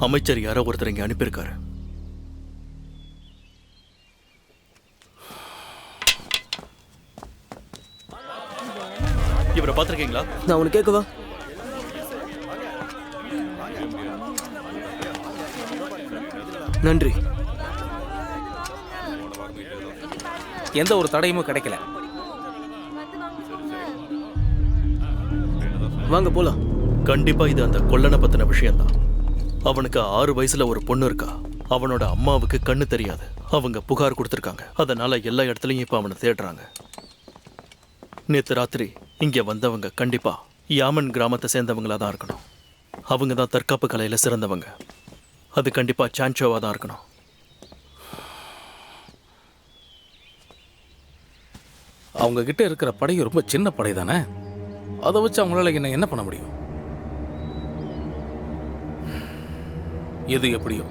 அமைச்சர் யாரோ ஒருத்தர் இங்க அனுப்பியிருக்காரு. இவரை பார்த்திருக்கீங்களா? நான் உனக்கு கேட்கவா? நன்றி. எந்த ஒரு தடையுமே கிடைக்கல. வாங்க போலாம். கண்டிப்பா இது அந்த கொல்லனை பத்தின விஷயம்தான். அவனுக்கு 6 வயசுல ஒரு பொண்ணு இருக்கா. அவனோட அம்மாவுக்கு கண்ணு தெரியாது. அவங்க புகார் கொடுத்துருக்காங்க. அதனால எல்லா இடத்துலயும் இப்ப அவனை தேடுறாங்க. நேத்து ராத்திரி இங்க வந்தவங்க கண்டிப்பா யாமன் கிராமத்தை சேர்ந்தவங்களா தான் இருக்கணும். அவங்க தான் தற்காப்பு கலையில சிறந்தவங்க. அது கண்டிப்பா சான்சோவா தான் இருக்கணும். அவங்க கிட்ட இருக்கிற படை ரொம்ப சின்ன படை தானே. அதை வச்சு அவங்களால என்ன பண்ண முடியும்? எது எப்படியோ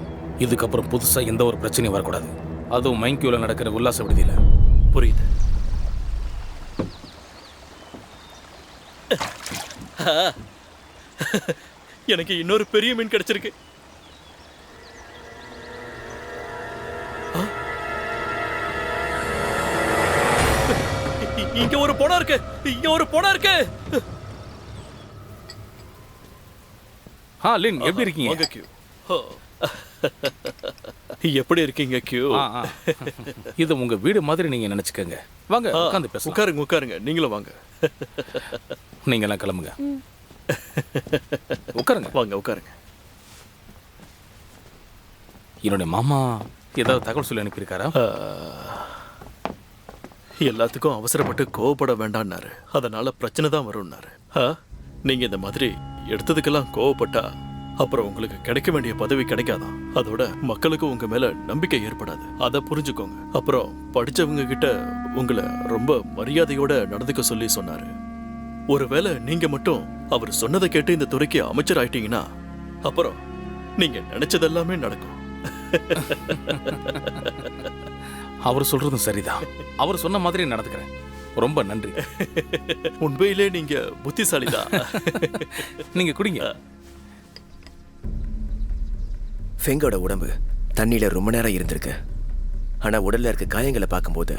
இதுக்கப்புறம் புதுசா எந்த ஒரு பிரச்சனையும் வரக்கூடாது. அதுவும் மைங்கியூல நடக்கிற உல்லாச விடுதியில. புரியுது. எனக்கு இன்னொரு பெரிய மீன் கிடைச்சிருக்கு. இங்க ஒரு போனா இருக்கு. இங்க ஒரு போனா இருக்கு. லின், எப்படி இருக்கீங்க? வாங்க கியூ. எப்படி இருக்கீங்க கியூ? இது உங்க வீடு மாதிரி நீங்க நினைச்சுக்கங்க. வாங்க உட்கார்ந்து பேசலாம். உட்காருங்க உட்காருங்க. நீங்களும் வாங்க. நீங்க எல்லாம் கிளம்புங்க. உட்காருங்க. வாங்க உட்காருங்க. என்னுடைய மாமா ஏதாவது தகவல் சொல்லி அனுப்பியிருக்காரா? எல்லாத்துக்கும் அவசரப்பட்டு கோவப்பட வேண்டாம்னாரு. அதனால பிரச்சனை தான் வரும்னாரு. நீங்க இந்த மாதிரி எடுத்ததுக்கெல்லாம் கோவப்பட்டா அப்புறம் உங்களுக்கு கிடைக்க வேண்டிய பதவி கிடைக்காதான். அதோட மக்களுக்கு உங்க மேல நம்பிக்கை ஏற்படாது. அதை புரிஞ்சுக்கோங்க. அப்புறம் படிச்சவங்க கிட்ட உங்களை ரொம்ப மரியாதையோட நடந்துக்க சொல்லி சொன்னாரு. ஒருவேளை நீங்க மட்டும் அவர் சொன்னதை கேட்டு இந்த துறைக்கு அமைச்சர் ஆயிட்டீங்கன்னா அப்புறம் நீங்க நினைச்சதெல்லாமே நடக்கும். அவர் சொல்றதும் சரிதான். அவர் சொன்ன மாதிரி நடந்துக்கிறேன். ரொம்ப நன்றி. உண்மையிலே நீங்க புத்திசாலிதான். நீங்க குடிங்க. ஃபெங்கோட உடம்பு தண்ணியில ரொம்ப நேரம் இருந்திருக்கு. ஆனா உடல்ல இருக்க காயங்களை பார்க்கும்போது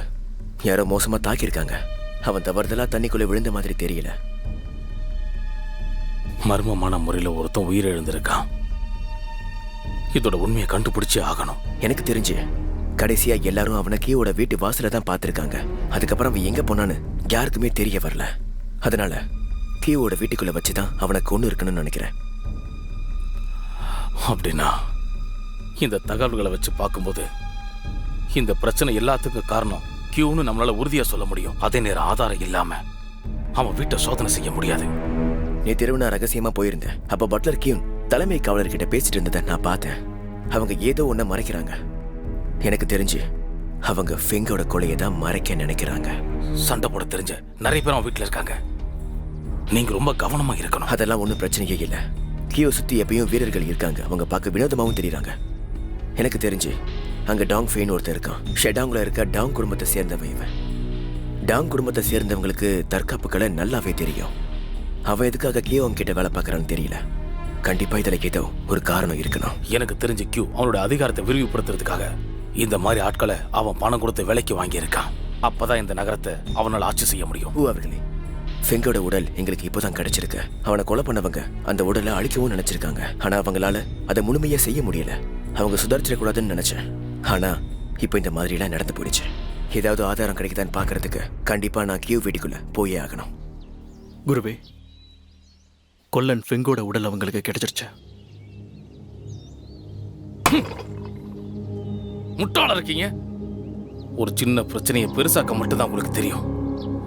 யாரோ மோசமா தாக்கியிருக்காங்க. அவன் தவறுதலா தண்ணிக்குள்ள விழுந்த மாதிரி தெரியல. மர்மமான முறையில் ஒருத்தன் உயிரிழந்திருக்கான். இதோட உண்மையை கண்டுபிடிச்சே ஆகணும். எனக்கு தெரிஞ்சு கடைசியா எல்லாரும் அவனை கீயோட வீட்டு வாசல தான் பார்த்திருக்காங்க. அதுக்கப்புறம் அவன் எங்க போனான்னு யாருக்குமே தெரிய வரல. அதனால கீயோட வீட்டுக்குள்ள வச்சுதான் அவனை கொண்டு இருக்கணும்னு நினைக்கிறேன். அப்படின்னா இந்த தகவல்களை வச்சு பார்க்கும்போது இந்த பிரச்சனை எல்லாத்துக்கும் காரணம் கியூன்னு நம்மளால உறுதியா சொல்ல முடியும். அதே நேரம் ஆதாரம் இல்லாம அவன் வீட்டை சோதனை செய்ய முடியாது. நீ திருவிழா ரகசியமா போயிருந்தேன். அப்ப பட்லர் கியூன் தலைமை காவலர்கிட்ட பேசிட்டு இருந்ததை நான் பார்த்தேன். அவங்க ஏதோ ஒன்ன மறைக்கிறாங்க. எனக்கு தெரிஞ்சு அவங்க ஃபெங்கோட கொலையை தான் மறைக்க நினைக்கிறாங்க. சண்டை போட தெரிஞ்ச நிறைய பேர் அவன் வீட்டுல இருக்காங்க. நீங்க ரொம்ப கவனமா இருக்கணும். அதெல்லாம் ஒன்றும் பிரச்சனையே இல்லை. கியோ சுத்தி எப்பயும் வீரர்கள் இருக்காங்க. அவங்க பார்க்க வினோதமாகவும் தெரியுறாங்க. எனக்கு தெரிஞ்சு அங்க டாங் ஃபெயின் ஒருத்தர் இருக்கான். ஷெடாங்ல இருக்க டாங் குடும்பத்தை சேர்ந்தவன் இவன். டாங் குடும்பத்தை சேர்ந்தவங்களுக்கு தற்காப்பு கலை நல்லாவே தெரியும். அவன் எதுக்காக கியோ அவங்க கிட்ட வேலை பார்க்கறான்னு தெரியல. கண்டிப்பா இதுல ஏதோ ஒரு காரணம் இருக்கணும். எனக்கு தெரிஞ்ச கியூ அவனோட அதிகாரத்தை விரிவுபடுத்துறதுக்காக இந்த மாதிரி ஆட்களை அவன் பணம் கொடுத்து விலைக்கு வாங்கியிருக்கான். அப்பதான் இந்த நகரத்தை அவனால் ஆட்சி செய்ய முடியும். அவர்களே, ஃபெங்கோட உடல் எங்களுக்கு இப்போதான் கிடைச்சிருக்கு. அவனை கொலை பண்ணவங்க அந்த உடலை அழிக்கவும் நினைச்சிருக்காங்க. ஆனா அவங்களால அதை முழுமையா செய்ய முடியல. அவங்க சுதாரிச்சிடக்கூடாதுன்னு நினைச்சேன். ஆனா இப்போ இந்த மாதிரி எல்லாம் நடந்து போயிடுச்சு. ஏதாவது ஆதாரம் கிடைக்குதான்னு பாக்குறதுக்கு கண்டிப்பா நான் கியூ வீட்டுக்குள்ள போயே ஆகணும். குருவே, கொல்லன் ஃபெங்கோட உடல் அவங்களுக்கு கிடைச்சிருச்சு. முட்டாளா இருக்கீங்க. ஒரு சின்ன பிரச்சனையை பெருசாக்க மட்டும்தான் உங்களுக்கு தெரியும்.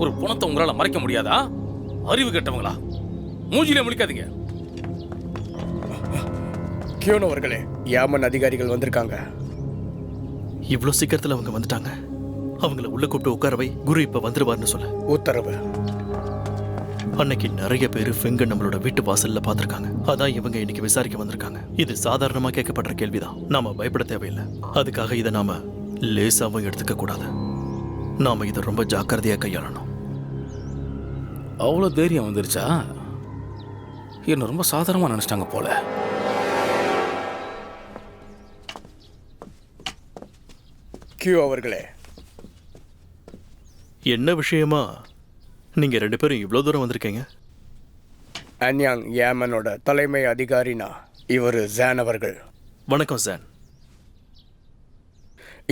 ஒரு பணத்தை உங்களால மறைக்க முடியாதா? அறிவு கெட்டவங்களா? மூஞ்சிலே முடிக்காதீங்க. கியோன் அவர்களே, யாமன் அதிகாரிகள் வந்திருக்காங்க. இவ்வளோ சீக்கிரத்தில் அவங்க வந்துட்டாங்க. அவங்கள உள்ள கூப்பிட்டு உட்கார வை. குரு இப்ப வந்துருவார்னு சொல்ல. உத்தரவு. அன்னைக்கு நிறைய பேர் ஃபெங்க நம்மளோட வீட்டு வாசல்ல பாத்திருக்காங்க. அதான் இவங்க இன்னைக்கு விசாரிக்க வந்திருக்காங்க. இது சாதாரணமா கேட்கப்படுற கேள்விதான். நாம பயப்பட தேவையில்லை. அதுக்காக இதை நாம லேசாவும் எடுத்துக்க கூடாது. நாம இதை ரொம்ப ஜாக்கிரதையா கையாளணும். அவ்வளோ தைரியம் வந்துருச்சா? என்ன ரொம்ப சாதாரணமாக நினச்சிட்டாங்க போல. கியூ அவர்களே, என்ன விஷயமா நீங்க 2 பேரும் இவ்வளோ தூரம் வந்திருக்கீங்க? அன்யாங் ஏமனோட தலைமை அதிகாரினா இவர் ஜான் அவர்கள். வணக்கம் ஜான்.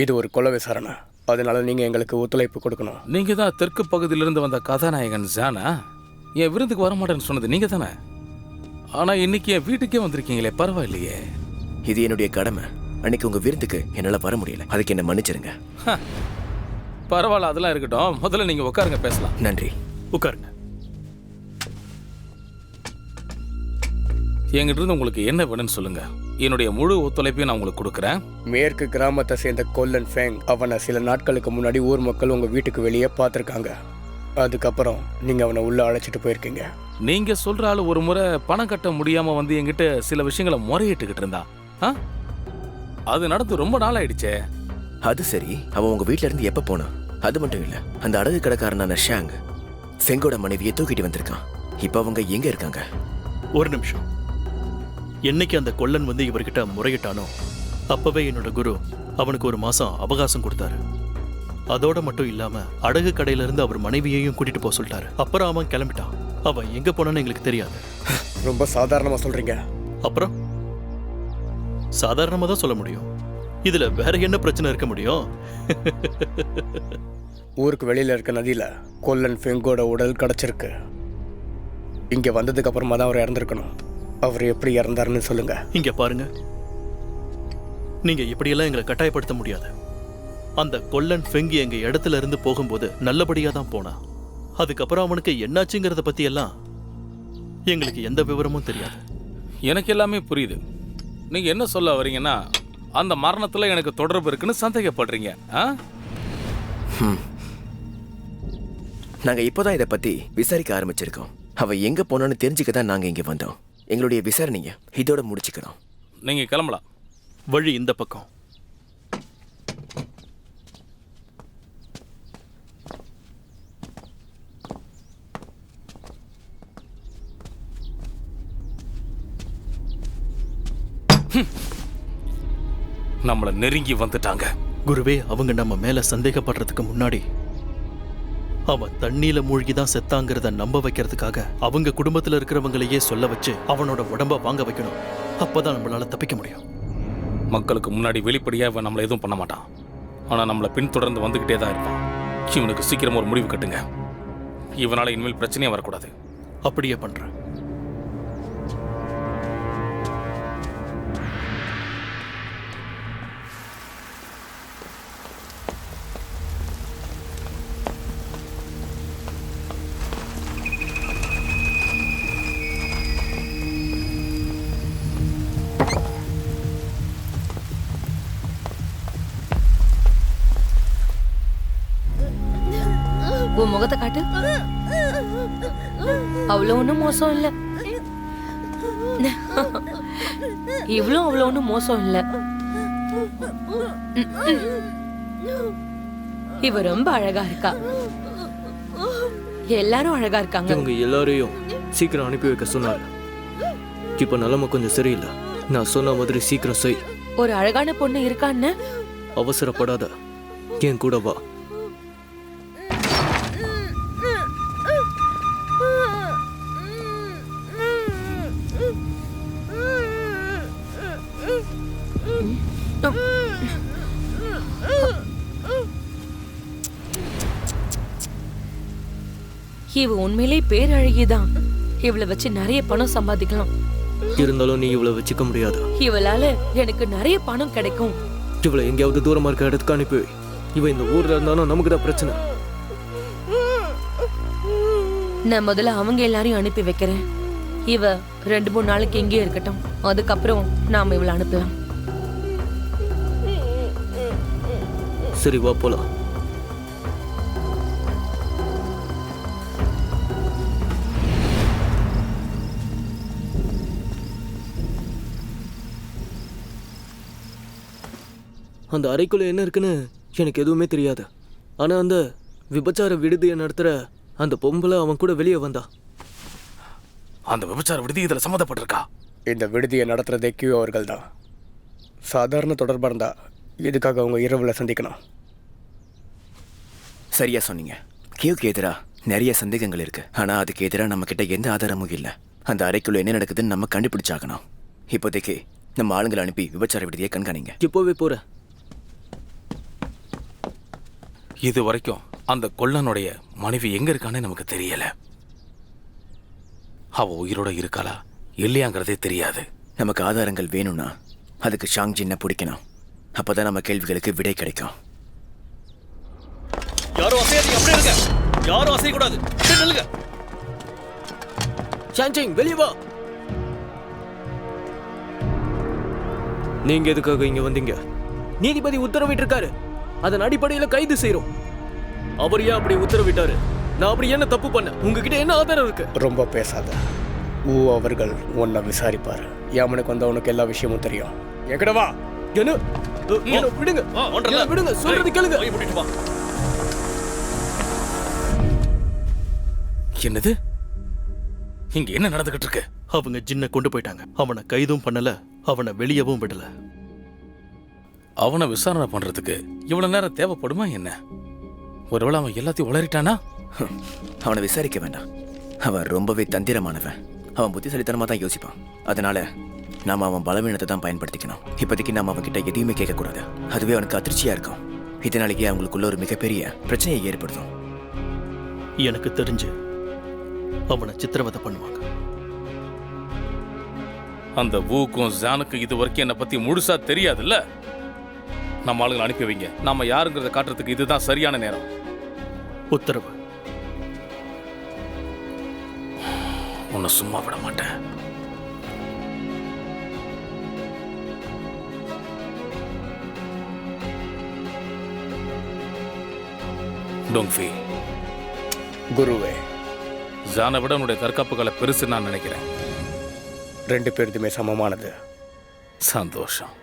இது ஒரு கொலை விசாரணை, அதனால நீங்கள் எங்களுக்கு ஒத்துழைப்பு கொடுக்கணும். நீங்கள் தான் தெற்கு பகுதியிலிருந்து வந்த கதாநாயகன் ஜானா? என் விருந்துக்கு வரமாட்டேன்னு சொன்னது நீங்கள் தானே? ஆனால் இன்னைக்கு என் வீட்டுக்கே வந்திருக்கீங்களே, பரவாயில்லையே. இது என்னுடைய கடமை. அன்னைக்கு உங்க விருந்துக்கு என்னால வர முடியல, அதுக்கு என்ன மன்னிச்சிருங்க. பரவாயில்ல, அதெல்லாம் இருக்கட்டும். முதல்ல நீங்கள் உட்காருங்க, பேசலாம். நன்றி. உட்காருங்க. என்கிட்ட இருந்து உங்களுக்கு என்ன வேணும்னு சொல்லுங்க. என்னுடைய முழு ஒத்துழைப்பையும் நான் உங்களுக்கு கொடுக்குறேன். மேற்கு கிராமத்தை சேர்ந்த கொல்லன் ஃபேங் அவனை சில நாட்களுக்கு முன்னாடி ஊர் மக்கள் உங்கள் வீட்டுக்கு வெளியே பார்த்துருக்காங்க. அதுக்கப்புறம் நீங்கள் அவனை உள்ளே அழைச்சிட்டு போயிருக்கீங்க. நீங்கள் சொல்கிற ஆள் ஒரு முறை பணம் கட்ட முடியாமல் வந்து என்கிட்ட சில விஷயங்களை முறையிட்டுக்கிட்டு இருந்தா. அது நடந்து ரொம்ப நாள் ஆயிடுச்சே. அது சரி, அவன் உங்க வீட்ல இருந்து எப்ப போனான்? அது மட்டும் இல்ல, அந்த அடகு கடைக்காரனான ஷாங் ஃபெங்கோட மனைவியை தூக்கிட்டு வந்திருக்கான். இப்ப அவங்க எங்க இருக்காங்க? ஒரு நிமிஷம். என்னைக்கு அந்த கொல்லன் வந்து இவர்கிட்ட முறையிட்டானோ அப்பவே என்னோட குரு அவனுக்கு 1 மாசம் அவகாசம் கொடுத்தாரு. அதோட மட்டும் இல்லாம அடகு கடையில இருந்து அவர் மனைவியையும் கூட்டிட்டு போக சொல்லிட்டாரு. அப்புறம் அவன் கிளம்பிட்டான். அவன் எங்க போனான்னு எங்களுக்கு தெரியாது. ரொம்ப சாதாரணமாக சொல்கிறீங்க. அப்புறம் சாதாரணமா தான் சொல்ல முடியும். இதுல வேற என்ன பிரச்சனை இருக்க முடியும்? ஊருக்கு வெளியில் இருக்க நதியில் கொல்லன் ஃபெங்கோட உடல் கிடச்சிருக்கு. இங்கே வந்ததுக்கு அப்புறமா தான் அவர் இறந்துருக்கணும். அவர் எப்படி இறந்தாருன்னு சொல்லுங்க. இங்க பாருங்க, நீங்க இப்படியெல்லாம் எங்களை கட்டாயப்படுத்த முடியாது. அந்த கொல்லன் ஃபெங்கி எங்க இடத்துல இருந்து போகும்போது நல்லபடியா தான் போனான். அதுக்கப்புறம் அவனுக்கு என்னாச்சுங்கிறத பத்தி எல்லாம் எங்களுக்கு எந்த விவரமும் தெரியாது. எனக்கு எல்லாமே புரியுது. நீங்க என்ன சொல்ல வரீங்கன்னா, அந்த மரணத்துல எனக்கு தொடர்பு இருக்குன்னு சந்தேகப்படுறீங்க. நாங்க இப்போதான் இதை பத்தி விசாரிக்க ஆரம்பிச்சிருக்கோம். அவ எங்க போனான்னு தெரிஞ்சுக்க தான் நாங்க இங்க வந்தோம். எங்களுடைய விசாரணைய இதோட முடிச்சுக்கிறோம். நீங்க கிளம்பலாம். வழி இந்த பக்கம். நம்மள நெருங்கி வந்துட்டாங்க. குருவே, அவங்க நம்ம மேல சந்தேகப்படுறதுக்கு முன்னாடி அவன் தண்ணியில மூழ்கிதான் செத்தாங்கிறத நம்ப வைக்கிறதுக்காக அவங்க குடும்பத்துல இருக்கிறவங்களையே சொல்ல வச்சு அவனோட உடம்ப வாங்க வைக்கணும். அப்பதான் நம்மளால தப்பிக்க முடியும். மக்களுக்கு முன்னாடி வெளிப்படையா இவன் நம்மள எதுவும் பண்ண மாட்டான். ஆனா நம்மள பின்தொடர்ந்து வந்துகிட்டே தான் இருப்பான். இவனுக்கு சீக்கிரமா ஒரு முடிவு கட்டுங்க. இவனால இனிமேல் பிரச்சனையே வரக்கூடாது. அப்படியே பண்றேன். உன் முகத்தை காட்டு. அவ்வளோ ஒன்றும் மோசம் இல்ல. அவ்வளோ ஒன்றும் மோசம் இல்ல. இவ ரொம்ப அழகா இருக்கா. எல்லாரும் அழகா இருக்காங்க. இவங்க எல்லாரையும் சீக்கிரம் அனுப்பி வைக்க சொன்னாரு. இப்ப நிலைமை கொஞ்சம் சரியில்லை. நான் சொன்ன மாதிரி சீக்கிரம் செய். ஒரு அழகான பொண்ணு இருக்கான்னு. அவசரப்படாத, என் கூட வா. இவ உண்மையிலே பேரழகிதான். இவளை வச்சு நிறைய பணம் சம்பாதிக்கலாம். இருந்தாலும் நீ இவளை வச்சுக்க முடியாது. இவளால எனக்கு நிறைய பணம் கிடைக்கும். இவளை எங்கேயாவது தூரமா இருக்க இடத்துக்கு அனுப்பி வை. இவ இந்த ஊர்ல இருந்தாலும் நமக்கு தான் பிரச்சனை. நான் முதல்ல அவங்க எல்லாரையும் அனுப்பி வைக்கிறேன். இவ 2-3 நாளைக்கு எங்கேயே இருக்கட்டும். அதுக்கப்புறம் நாம இவளை அனுப்பலாம். சரி, வா போலாம். அந்த அறைக்குள்ள என்ன இருக்குன்னு எனக்கு எதுவுமே தெரியாது. ஆனா அந்த விபச்சார விடுதியை நடத்துற அந்த பொம்பளை அவன் கூட வெளியே வந்தா. அந்த விபச்சார விடுதி இதில் சம்மந்தப்பட்டிருக்கா? இந்த விடுதியை நடத்துறதே கியூ அவர்கள் தான். சாதாரண தொடர்பாக இருந்தா இதுக்காக அவங்க இரவில் சந்திக்கணும். சரியா சொன்னீங்க. கியூக்கு எதிராக நிறைய சந்தேகங்கள் இருக்கு. ஆனா அதுக்கு எதிராக நம்ம கிட்ட எந்த ஆதாரமும் இல்லை. அந்த அறைக்குள்ள என்ன நடக்குதுன்னு நம்ம கண்டுபிடிச்சாகணும். இப்போதைக்கு நம்ம ஆளுங்களை அனுப்பி விபச்சார விடுதியை கண்காணிங்க. இப்போவே போறேன். இது வரைக்கும் அந்த கொல்லனுடைய மனைவி எங்க இருக்கான்னு நமக்கு தெரியல. அவ உயிரோட இருக்காளா இல்லையாங்கிறதே தெரியாது. நமக்கு ஆதாரங்கள் வேணும்னா அதுக்கு ஷாங்ஜின்னை பிடிக்கணும். அப்பதான் நம்ம கேள்விகளுக்கு விடை கிடைக்கும். யாரும் அசையாதீங்க, அப்படியே இருங்க. யாரும் அசையக்கூடாது, அப்படியே நில்லுங்க. ஷாங்ஜிங் வெளியே வா. நீங்க எதுக்காக இங்க வந்தீங்க? நீதிபதி உத்தரவிட்டு இருக்காரு. அதன் அடிப்படையில கைது செய்யறோம். அவர் ஏன் அப்படி உத்தரவிட்டாரு? நான் அப்படி என்ன தப்பு பண்ண? உங்ககிட்ட என்ன ஆதாரம் இருக்கு? ரொம்ப பேசாத. ஊ அவர்கள் உன்னை விசாரிப்பாரு. யாமனுக்கு வந்தவனுக்கு எல்லா விஷயமும் தெரியும். எங்கடா வா. என்ன விடுங்க, என்ன விடுங்க, சொல்றது கேளுங்க. என்னது? இங்க என்ன நடந்துகிட்டு இருக்கு? அவங்க ஜின்னை கொண்டு போயிட்டாங்க. அவனை கைதும் பண்ணல, அவனை வெளியவும் விடல. அவனை விசாரணை பண்றதுக்கு இவ்வளவு நேரம் தேவைப்படுமா என்ன? ஒருவேளை அவன் எல்லாத்தையும் உளறிட்டானா? அவனை விசாரிக்க வேண்டாம். அவன் ரொம்பவே தந்திரமானவன். அவன் புத்திசாலித்தனமா தான் யோசிப்பான். அதனால நாம அவன் பலவீனத்தை தான் பயன்படுத்திக்கணும். இப்போதைக்கு நாம அவன்கிட்ட எதையுமே கேட்கக்கூடாது. அதுவே அவனுக்கு அதிர்ச்சியா இருக்கும். இதனாலேயே அவங்களுக்குள்ள ஒரு மிகப்பெரிய பிரச்சனையை ஏற்படுத்தும். எனக்கு தெரிஞ்சு அவனை சித்திரவதை பண்ணுவாங்க. அந்த வூக்கும் ஜானுக்கும் இது வரைக்கும் என்னை பத்தி முழுசா தெரியாதுல்ல. நம்ம ஆளுங்களை அனுப்பி வைங்க. நாம யாருங்கிறத காட்டுறதுக்கு இதுதான் சரியான நேரம். உத்தரவு. உன்னை சும்மா விட மாட்டேன். டோங்ஃபி, குருவே, ஜானை விட உன்னுடைய தற்காப்புகளை பெருசு நான் நினைக்கிறேன். 2 பேருதுமே சமமானது. சந்தோஷம்.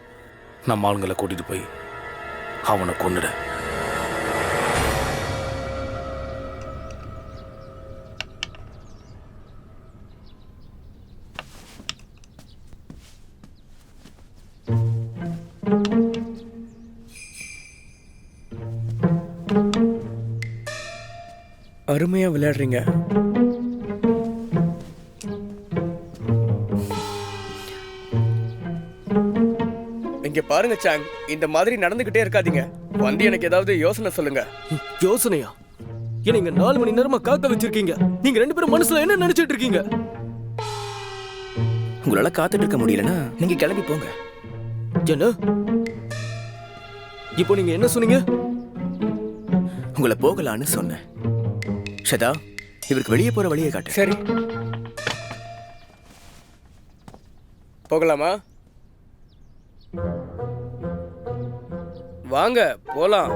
நம்ம ஆளுங்களை கூட்டிட்டு போய் அவனை கொன்னுட. அருமையா விளையாடுறீங்க. இங்க பாருங்க சாங், இந்த மாதிரி நடந்துகிட்டே இருக்காதீங்க. வந்து எனக்கு ஏதாவது யோசனை சொல்லுங்க. யோசனையா? என்ன இங்க 4 மணி நேரமா காக்க வச்சிருக்கீங்க? நீங்க 2 பேரும் மனசுல என்ன நினைச்சிட்டு இருக்கீங்க? உங்களால காத்துட்டு இருக்க முடியலன்னா நீங்க கிளம்பி போங்க. என்ன? இப்போ நீங்க என்ன சொன்னீங்க? உங்களை போகலான்னு சொன்னேன். ஷதா, இவருக்கு வெளியே போற வழியை காட்டு. சரி, போகலாமா? வாங்க போலாம்.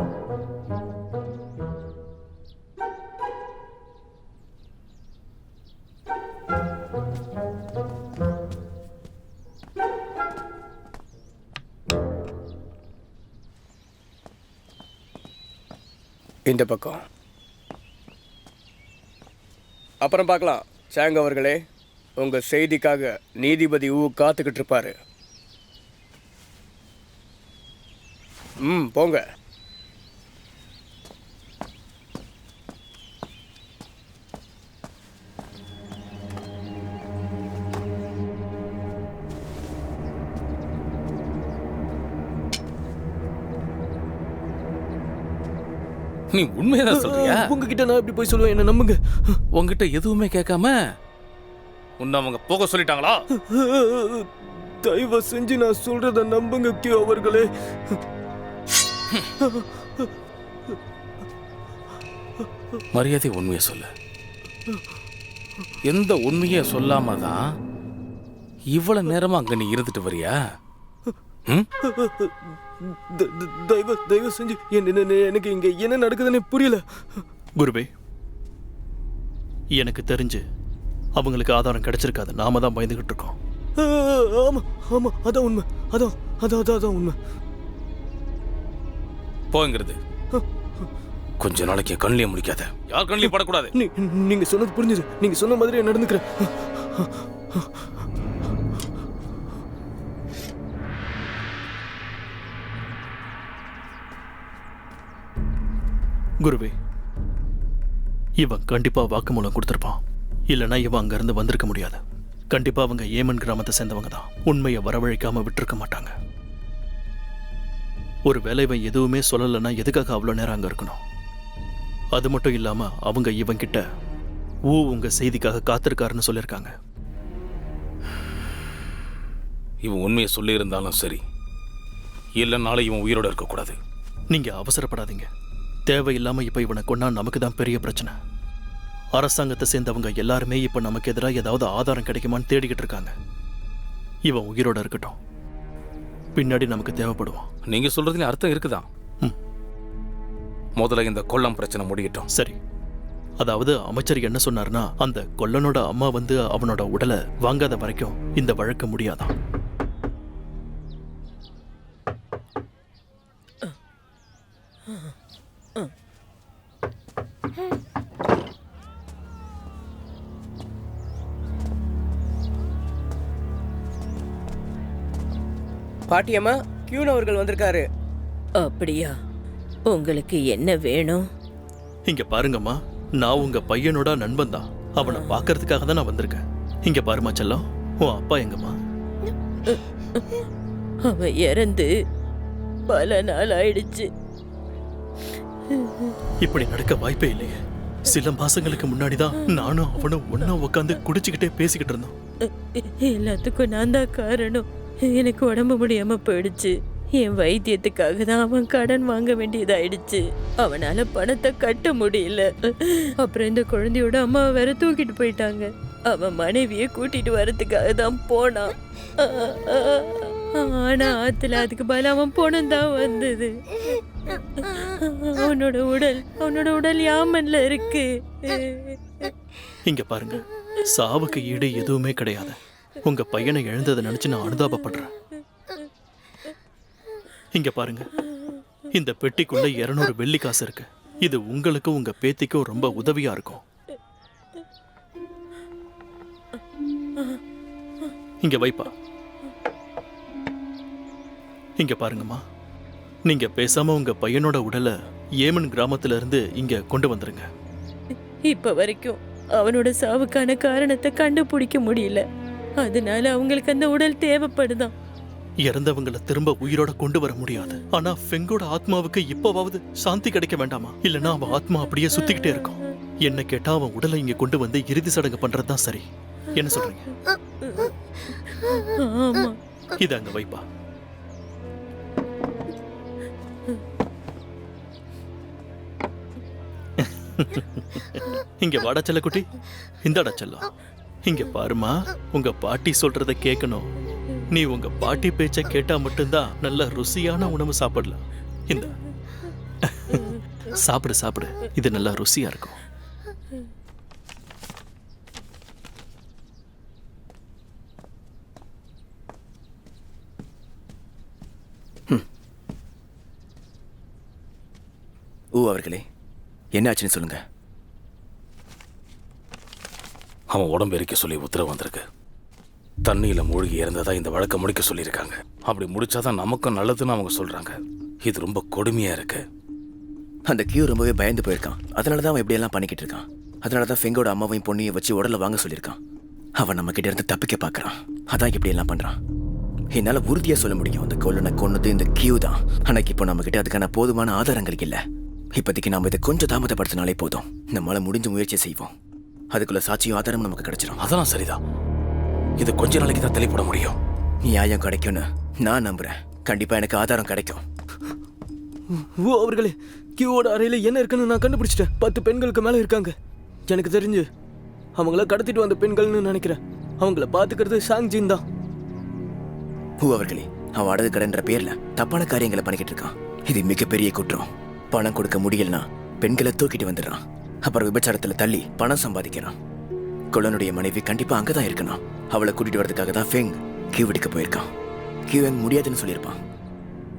இந்த பக்கம். அப்புறம் பார்க்கலாம். சாங் அவர்களே, உங்க செய்திக்காக நீதிபதி ஊ காத்துக்கிட்டு இருப்பாரு. போங்க. நீ உண்மையதான் சொல்றியா? உங்ககிட்ட நான் எப்படி போய் சொல்லுவேன்? என்ன நம்புங்க. உங்ககிட்ட எதுவுமே கேட்காம உன்னை அவங்க போக சொல்லிட்டாங்களா? தயவு செஞ்சு நான் சொல்றத நம்புங்க கியூ அவர்களே. மரியாதை உண்மையை சொல்லு. எந்த உண்மையை சொல்லாம தான் இவ்வளவு நேரமா அங்க நீ இருந்துட்டு வரியா? தயவு செஞ்சு எனக்கு இங்க என்ன நடக்குதுன்னு புரியல. குருவே, எனக்கு தெரிஞ்சு அவங்களுக்கு ஆதாரம் கிடைச்சிருக்காது. நாம தான் பயந்துகிட்டு இருக்கோம். ஆமா ஆமா, அதான் உண்மை. அதான் உண்மை. போங்கிறது. கொஞ்ச நாளைக்கு கண்ணிலே முடிக்காத, யார் கண்ணிலையும் படக்கூடாது. நீங்க சொன்னது புரிஞ்சுது. நீங்க சொன்ன மாதிரி நடந்துக்கிறேன். குருவே, இவன் கண்டிப்பா வாக்குமூலம் கொடுத்திருப்பான். இல்லைன்னா இவன் அங்க இருந்து வந்திருக்க முடியாது. கண்டிப்பா அவங்க ஏமன் கிராமத்தை சேர்ந்தவங்க தான். உண்மையை வரவழைக்காம விட்டுருக்க மாட்டாங்க. ஒரு வேலை இவன் எதுவுமே சொல்லலைன்னா எதுக்காக அவ்வளோ நேரம் அங்க இருக்கணும்? அது மட்டும் இல்லாம அவங்க இவன் கிட்ட உங்க செய்திக்காக காத்திருக்காருன்னு சொல்லியிருக்காங்க. இவன் உண்மையை சொல்லி இருந்தாலும் சரி, இல்லைனாலும் இவன் உயிரோட இருக்கக்கூடாது. நீங்க அவசரப்படாதீங்க. தேவையில்லாம இப்ப இவனை கொன்னா நமக்கு தான் பெரிய பிரச்சனை. அரசாங்கத்தை சேர்ந்தவங்க எல்லாருமே இப்ப நமக்கு எதிராக ஏதாவது ஆதாரம் கிடைக்குமான்னு தேடிக்கிட்டு இருக்காங்க. இவன் உயிரோட இருக்கட்டும், பின்னாடி நமக்கு தேவைப்படுவான். நீங்க சொல்றதுல அர்த்தம் இருக்குதான். முதல்ல இந்த கொல்லம் பிரச்சனை முடியட்டும். சரி, அதாவது அமைச்சர் என்ன சொன்னார்னா, அந்த கொல்லனோட அம்மா வந்து அவனோட உடலை வாங்காத வரைக்கும் இந்த வழக்கு முடியாதான். பாட்டியம்மா, கியூன் அவர்கள் வந்திருக்காரு. அப்படியா? உங்களுக்கு என்ன வேணும்? இங்க பாருங்கம்மா, நான் உங்க பையனோட நண்பன் தான். அவனை பார்க்கறதுக்காக தான் நான் வந்திருக்கேன். இங்க பாருமா செல்லம், உன் அப்பா எங்கம்மா? அவன் இறந்து பல நாள் ஆயிடுச்சு. இப்படி நடக்க வாய்ப்பே இல்லையே. சில மாசங்களுக்கு முன்னாடி தான் நானும் அவனும் ஒன்னா உட்காந்து குடிச்சுக்கிட்டே பேசிக்கிட்டு இருந்தோம். எல்லாத்துக்கும் நான் தான் காரணம். எனக்கு உடம்பு முடியாம போயிடுச்சு. என் வைத்தியத்துக்காக தான் அவன் கடன் வாங்க வேண்டியதாயிடுச்சு. அவனால பணத்தை கட்ட முடியல. அப்புறம் இந்த குழந்தையோட அம்மாவை வேற தூக்கிட்டு போயிட்டாங்க. அவன் மனைவியை கூட்டிட்டு வரதுக்காக தான் போனான். ஆனா ஆத்துல அதுக்கு பதில் அவன் போனம் தான் வந்தது. அவனோட உடல் யாமன்ல இருக்கு. இங்க பாருங்க, சாவுக்கு ஈடு எதுவுமே கிடையாது. உங்க பையனை இழந்ததை நினைச்சு நான் அனுதாபப்படுறேன். இங்க பாருங்க, இந்த பெட்டிக்குள்ள 200 வெள்ளி காசு இருக்கு. இது உங்களுக்கும் உங்க பேத்திக்கும் ரொம்ப உதவியா இருக்கும். இங்க வைப்பா. இங்க பாருங்கம்மா, நீங்க பேசாம உங்க பையனோட உடலை ஏமன் கிராமத்துல இருந்து இங்க கொண்டு வந்துருங்க. இப்ப வரைக்கும் அவனோட சாவுக்கான காரணத்தை கண்டுபிடிக்க முடியல. அதனால அவங்களுக்கு அந்த உடல் தேவைப்படுதான். இறந்தவங்களை திரும்ப உயிரோட கொண்டு வர முடியாது. ஆனா ஃபெங்கோட ஆத்மாவுக்கு இப்பவாவது சாந்தி கிடைக்க வேண்டாமா? இல்லனா அவன் ஆத்மா அப்படியே சுத்திக்கிட்டே இருக்கும். என்ன கேட்டா அவன் உடலை இங்க கொண்டு வந்து இறுதி சடங்கு பண்றதுதான் சரி. என்ன சொல்றீங்க? ஆமா. இத அங்க வைப்பா. இங்க வாடா செல்லக்குட்டி, இந்தாடா செல்லம். இங்க பாருமா, உங்க பாட்டி சொல்றத கேட்கணும். நீ உங்க பாட்டி பேச்ச கேட்டா மட்டும்தான் நல்ல ருசியான உணவு சாப்பிடலாம். இந்த சாப்பிடு சாப்பிடு, இது நல்லா ருசியா இருக்கும். அவர்களே, என்ன ஆச்சுன்னு சொல்லுங்க. அவன் உடம்பு எரிக்க சொல்லி உத்தரவு வந்திருக்கு. தண்ணியில மூழ்கி இறந்ததா இந்த வழக்கை முடிக்க சொல்லியிருக்காங்க. அப்படி முடிச்சாதான் நமக்கும் நல்லதுன்னு அவங்க சொல்றாங்க. இது ரொம்ப கொடுமையா இருக்கு. அந்த கியூ ரொம்பவே பயந்து போயிருக்கான். அதனாலதான் அவன் இப்படி எல்லாம் பண்ணிக்கிட்டு இருக்கான். அதனாலதான் ஃபெங்கோட அம்மாவையும் பொண்ணையும் வச்சு உடலை வாங்க சொல்லியிருக்கான். அவன் நம்ம கிட்ட இருந்து தப்பிக்க பார்க்கறான். அதான் இப்படி எல்லாம் பண்றான். என்னால உறுதியா சொல்ல முடியும், அந்த கொல்லனை கொன்னது இந்த கியூ தான். ஆனா இப்போ நம்ம கிட்ட அதுக்கான போதுமான ஆதாரங்கள் இல்ல. இப்போதைக்கு நாம இதை கொஞ்சம் தாமதப்படுத்தினாலே போதும். நம்மளால முடிஞ்ச முயற்சி செய்வோம். அதுக்குள்ள சாட்சியும் ஆதாரமும் நமக்கு கிடைச்சிடும். அதெல்லாம் சரிதான். இது கொஞ்ச நாளைக்கு தான் தெளிப்பட முடியும். நியாயம் கிடைக்கும்னு நான் நம்புறேன். கண்டிப்பா எனக்கு ஆதாரம் கிடைக்கும். அவர்களே, கியூவோட அறையில என்ன இருக்குன்னு நான் கண்டுபிடிச்சிட்டேன். 10 பெண்களுக்கு மேல இருக்காங்க. எனக்கு தெரிஞ்சு அவங்கள கடத்திட்டு வந்த பெண்கள்னு நினைக்கிறேன். அவங்கள பாத்துக்கிறது சாங்ஜின் தான். அவர்களே, அவன் அடகு கடைன்ற பேர்ல தப்பான காரியங்களை பண்ணிக்கிட்டு இருக்கான். இது மிகப்பெரிய குற்றம். பணம் கொடுக்க முடியலனா பெண்களை தூக்கிட்டு வந்துடுறான். அப்புறம் விபச்சாரத்துல தள்ளி பணம் சம்பாதிக்கிறான். கொல்லனுடைய மனைவி கண்டிப்பா அங்கதான் இருக்கணும். அவளை கூட்டிட்டு வரதுக்காக தான் ஃபெங் கியூ வீட்டுக்கு போயிருக்கான். கியூ முடியாதுன்னு சொல்லியிருப்பான்.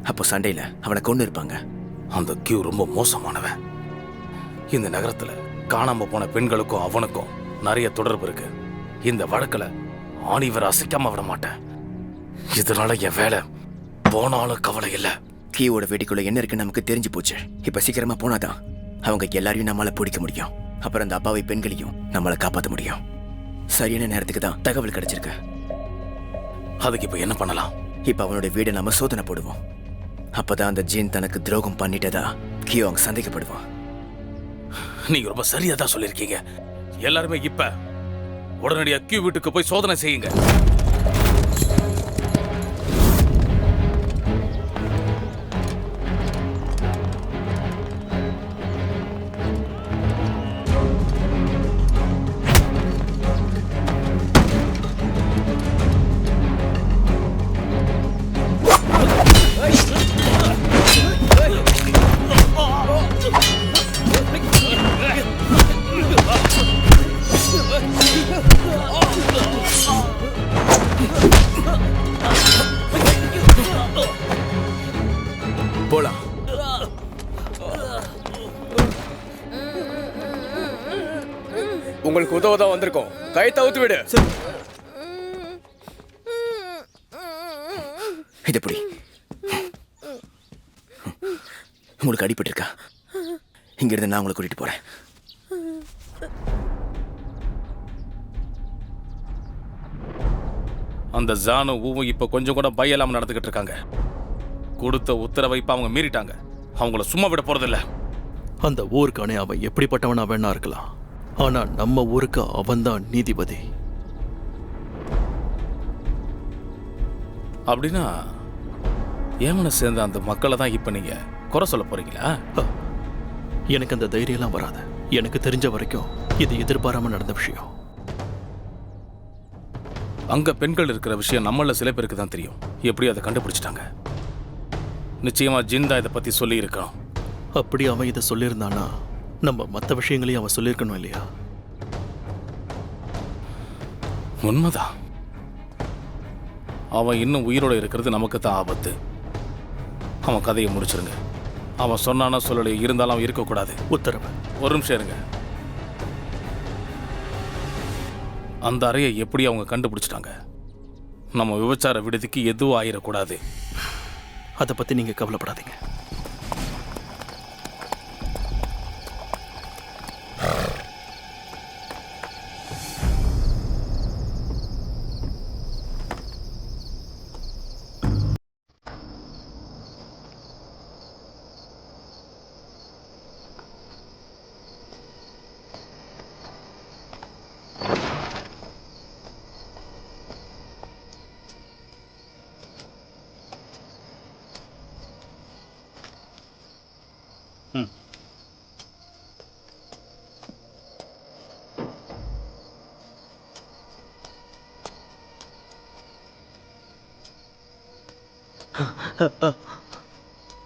அப்போ சண்டையில அவனை கொண்டு இருப்பாங்க. அந்த கியூ ரொம்ப மோசமானவன். இந்த நகரத்துல காணாம போன பெண்களுக்கும் அவனுக்கும் நிறைய தொடர்பு இருக்கு. இந்த வழக்குல ஆணிவர் அசைக்காம விட மாட்டேன். இதனால என் வேலை போனாலும் கவலை இல்லை. கியூவோட வீட்டுக்குள்ள என்ன இருக்குன்னு நமக்கு தெரிஞ்சு போச்சு. இப்ப சீக்கிரமா போனாதான் அவங்க எல்லாரையும் நம்மளால பிடிக்க முடியும். அப்புறம் அந்த அப்பாவி பெண்களையும் நம்மளை காப்பாற்ற முடியும். சரியான நேரத்துக்கு தான் தகவல் கிடைச்சிருக்கு. அதுக்கு இப்ப என்ன பண்ணலாம்? இப்ப அவனோட வீடை நம்ம சோதனை போடுவோம். அப்பதான் அந்த ஜீன் தனக்கு துரோகம் பண்ணிட்டதா கியூ அவங்க சந்தேகப்படுவான். நீங்க ரொம்ப சரியா தான் சொல்லிருக்கீங்க. எல்லாருமே இப்ப உடனடியா கியூ வீட்டுக்கு போய் சோதனை செய்யுங்க. போலாம். உங்களுக்கு உதவதான் வந்திருக்கோம். கை தவுத்து விடு. இது எப்படி உங்களுக்கு அடிபட்டு இருக்கா? இங்க இருந்து நான் உங்களை கூட்டிட்டு போறேன். அந்த ஜானு ஊவும் இப்ப கொஞ்சம் கூட பயம் இல்லாம நடந்துகிட்டு இருக்காங்க. கொடுத்த உத்தரவை இப்ப அவங்க மீறிட்டாங்க. அவங்கள சும்மா விட போறதில்ல. அந்த ஊருக்கானே அவன் எப்படிப்பட்டவனா வேணா இருக்கலாம். ஆனா நம்ம ஊருக்கு அவன்தான் நீதிபதி. அப்படின்னா ஏமனை சேர்ந்த அந்த மக்களை தான் இப்ப நீங்க குறை சொல்ல போறீங்களா? எனக்கு அந்த தைரியம்லாம் வராது. எனக்கு தெரிஞ்ச வரைக்கும் இது எதிர்பாராம நடந்த விஷயம். அங்க பெண்கள் இருக்கிற விஷயம் நம்மள சில பேருக்கு தான் தெரியும். எப்படி அதை கண்டுபிடிச்சிட்டாங்க? நிச்சயமா ஜின் தான் இதை பத்தி சொல்லி இருக்கான். அப்படி அவன் இதை சொல்லியிருந்தானா நம்ம மற்ற விஷயங்களையும் அவன் சொல்லியிருக்கணும் இல்லையா? உண்மைதான். அவன் இன்னும் உயிரோட இருக்கிறது நமக்கு தான் ஆபத்து. அவன் கதையை முடிச்சிருங்க. அவன் சொன்னானா சொல்லலையே, இருந்தாலும் அவன் இருக்கக்கூடாது. உத்தரவு. ஒரு நிமிஷம் இருங்க. அந்த அறையை எப்படி அவங்க கண்டுபிடிச்சிட்டாங்க? நம்ம விபச்சார விடுதிக்கு எதுவும் ஆயிடக்கூடாது. அதை பத்தி நீங்க கவலைப்படாதீங்க.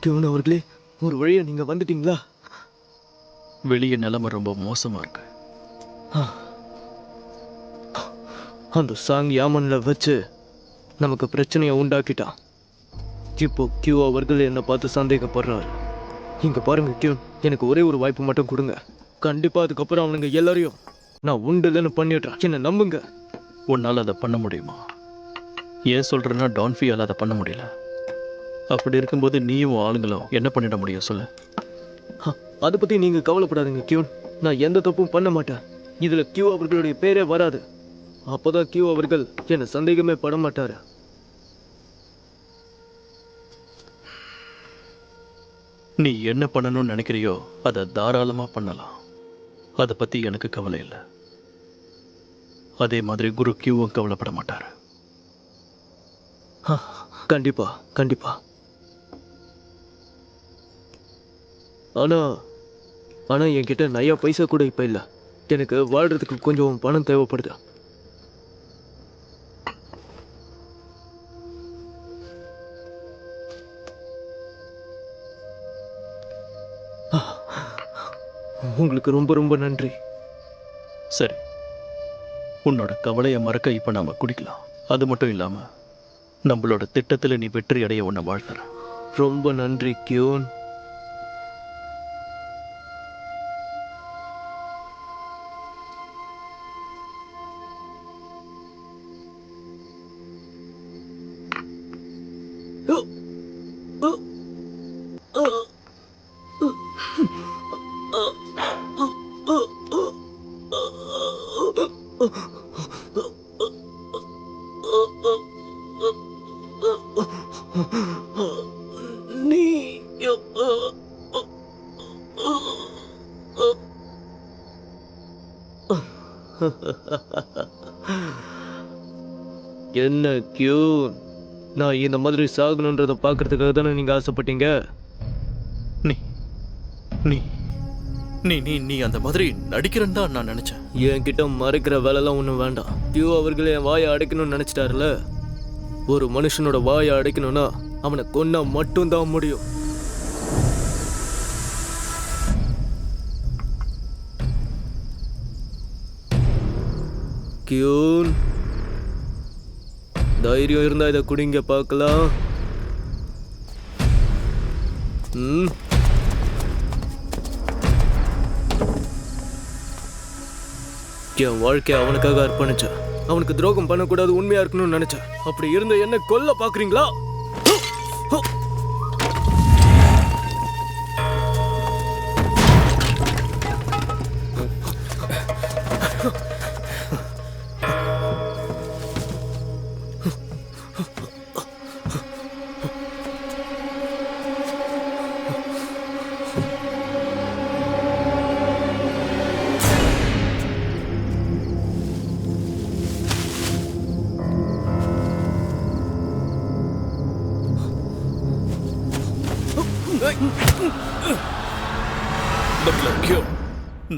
கியூன் அவர்களே, ஒரு வழியா நீங்க வந்துட்டீங்களா? வெளியே நிலைமை ரொம்ப மோசமா இருக்கு. அந்த சாங் யாமன்ல வச்சு நமக்கு பிரச்சனையை உண்டாக்கிட்டான். இப்போ கியூ அவர்கள் என்னை பார்த்து சந்தேகப்படுறாரு. இங்க பாருங்க கியூன், எனக்கு ஒரே ஒரு வாய்ப்பு மட்டும் கொடுங்க. கண்டிப்பா அதுக்கப்புறம் அவனுங்க எல்லாரையும் நான் உண்டுலன்னு பண்ணிடுறேன். என்ன நம்புங்க. உன்னால் அதை பண்ண முடியுமா? ஏன் சொல்றேன்னா டான்ஃபியால் அதை பண்ண முடியல. அப்படி இருக்கும்போது நீயும் ஆளுங்களும் என்ன பண்ணிட முடியும் சொல்லு? அதை பத்தி நீங்க கவலைப்படாதீங்க கியூன். நான் எந்த தப்பும் பண்ண மாட்டேன். இதுல கியூ அவர்களுடைய பேரே வராது. அப்போதான் கியூ அவர்கள் என்ன சந்தேகமே பட மாட்டாரு. நீ என்ன பண்ணணும்னு நினைக்கிறியோ அதை தாராளமா பண்ணலாம். அதை பத்தி எனக்கு கவலை இல்லை. அதே மாதிரி குரு கியூவும் கவலைப்பட மாட்டாரு. கண்டிப்பா கண்டிப்பா. ஆனா என்கிட்ட நயா பைசா கூட இப்ப இல்ல. எனக்கு வாழ்றதுக்கு கொஞ்சம் பணம் தேவைப்படுது. உங்களுக்கு ரொம்ப ரொம்ப நன்றி. சரி, உன்னோட கவலையை மறக்க இப்ப நாம குடிக்கலாம். அது மட்டும் இல்லாம நம்மளோட திட்டத்துல நீ வெற்றி அடைய உன்னை வாழ்த்துறேன். ரொம்ப நன்றி கியூன். நீ என்ன கியூ? நான் இந்த மாதிரி சாகணுன்றதை பார்க்கறதுக்காக தானே நீங்க ஆசைப்பட்டீங்க? நீ நீ நீ நீ நீ அந்த மாதிரி நடிக்கிறன்னு தான் நான் நினைச்சேன். என்கிட்ட மறைக்கிற வேலைலாம் ஒன்றும் வேண்டாம். கியூ அவர்களே என் வாயை அடைக்கணும்னு நினைச்சிட்டாருல. ஒரு மனுஷனோட வாயை அடைக்கணும்னா அவனை கொன்னா மட்டும்தான் முடியும். கியூன், தைரியம் இருந்தா இதை குடிங்க பார்க்கலாம். ம், என் வாழ்க்கையை அவனுக்காக அர்ப்பணிச்சேன். அவனுக்கு துரோகம் பண்ணக்கூடாது, உண்மையா இருக்கணும்னு நினைச்சேன். அப்படி இருந்த என்ன கொல்ல பாக்குறீங்களா? பட்லர் கியூ,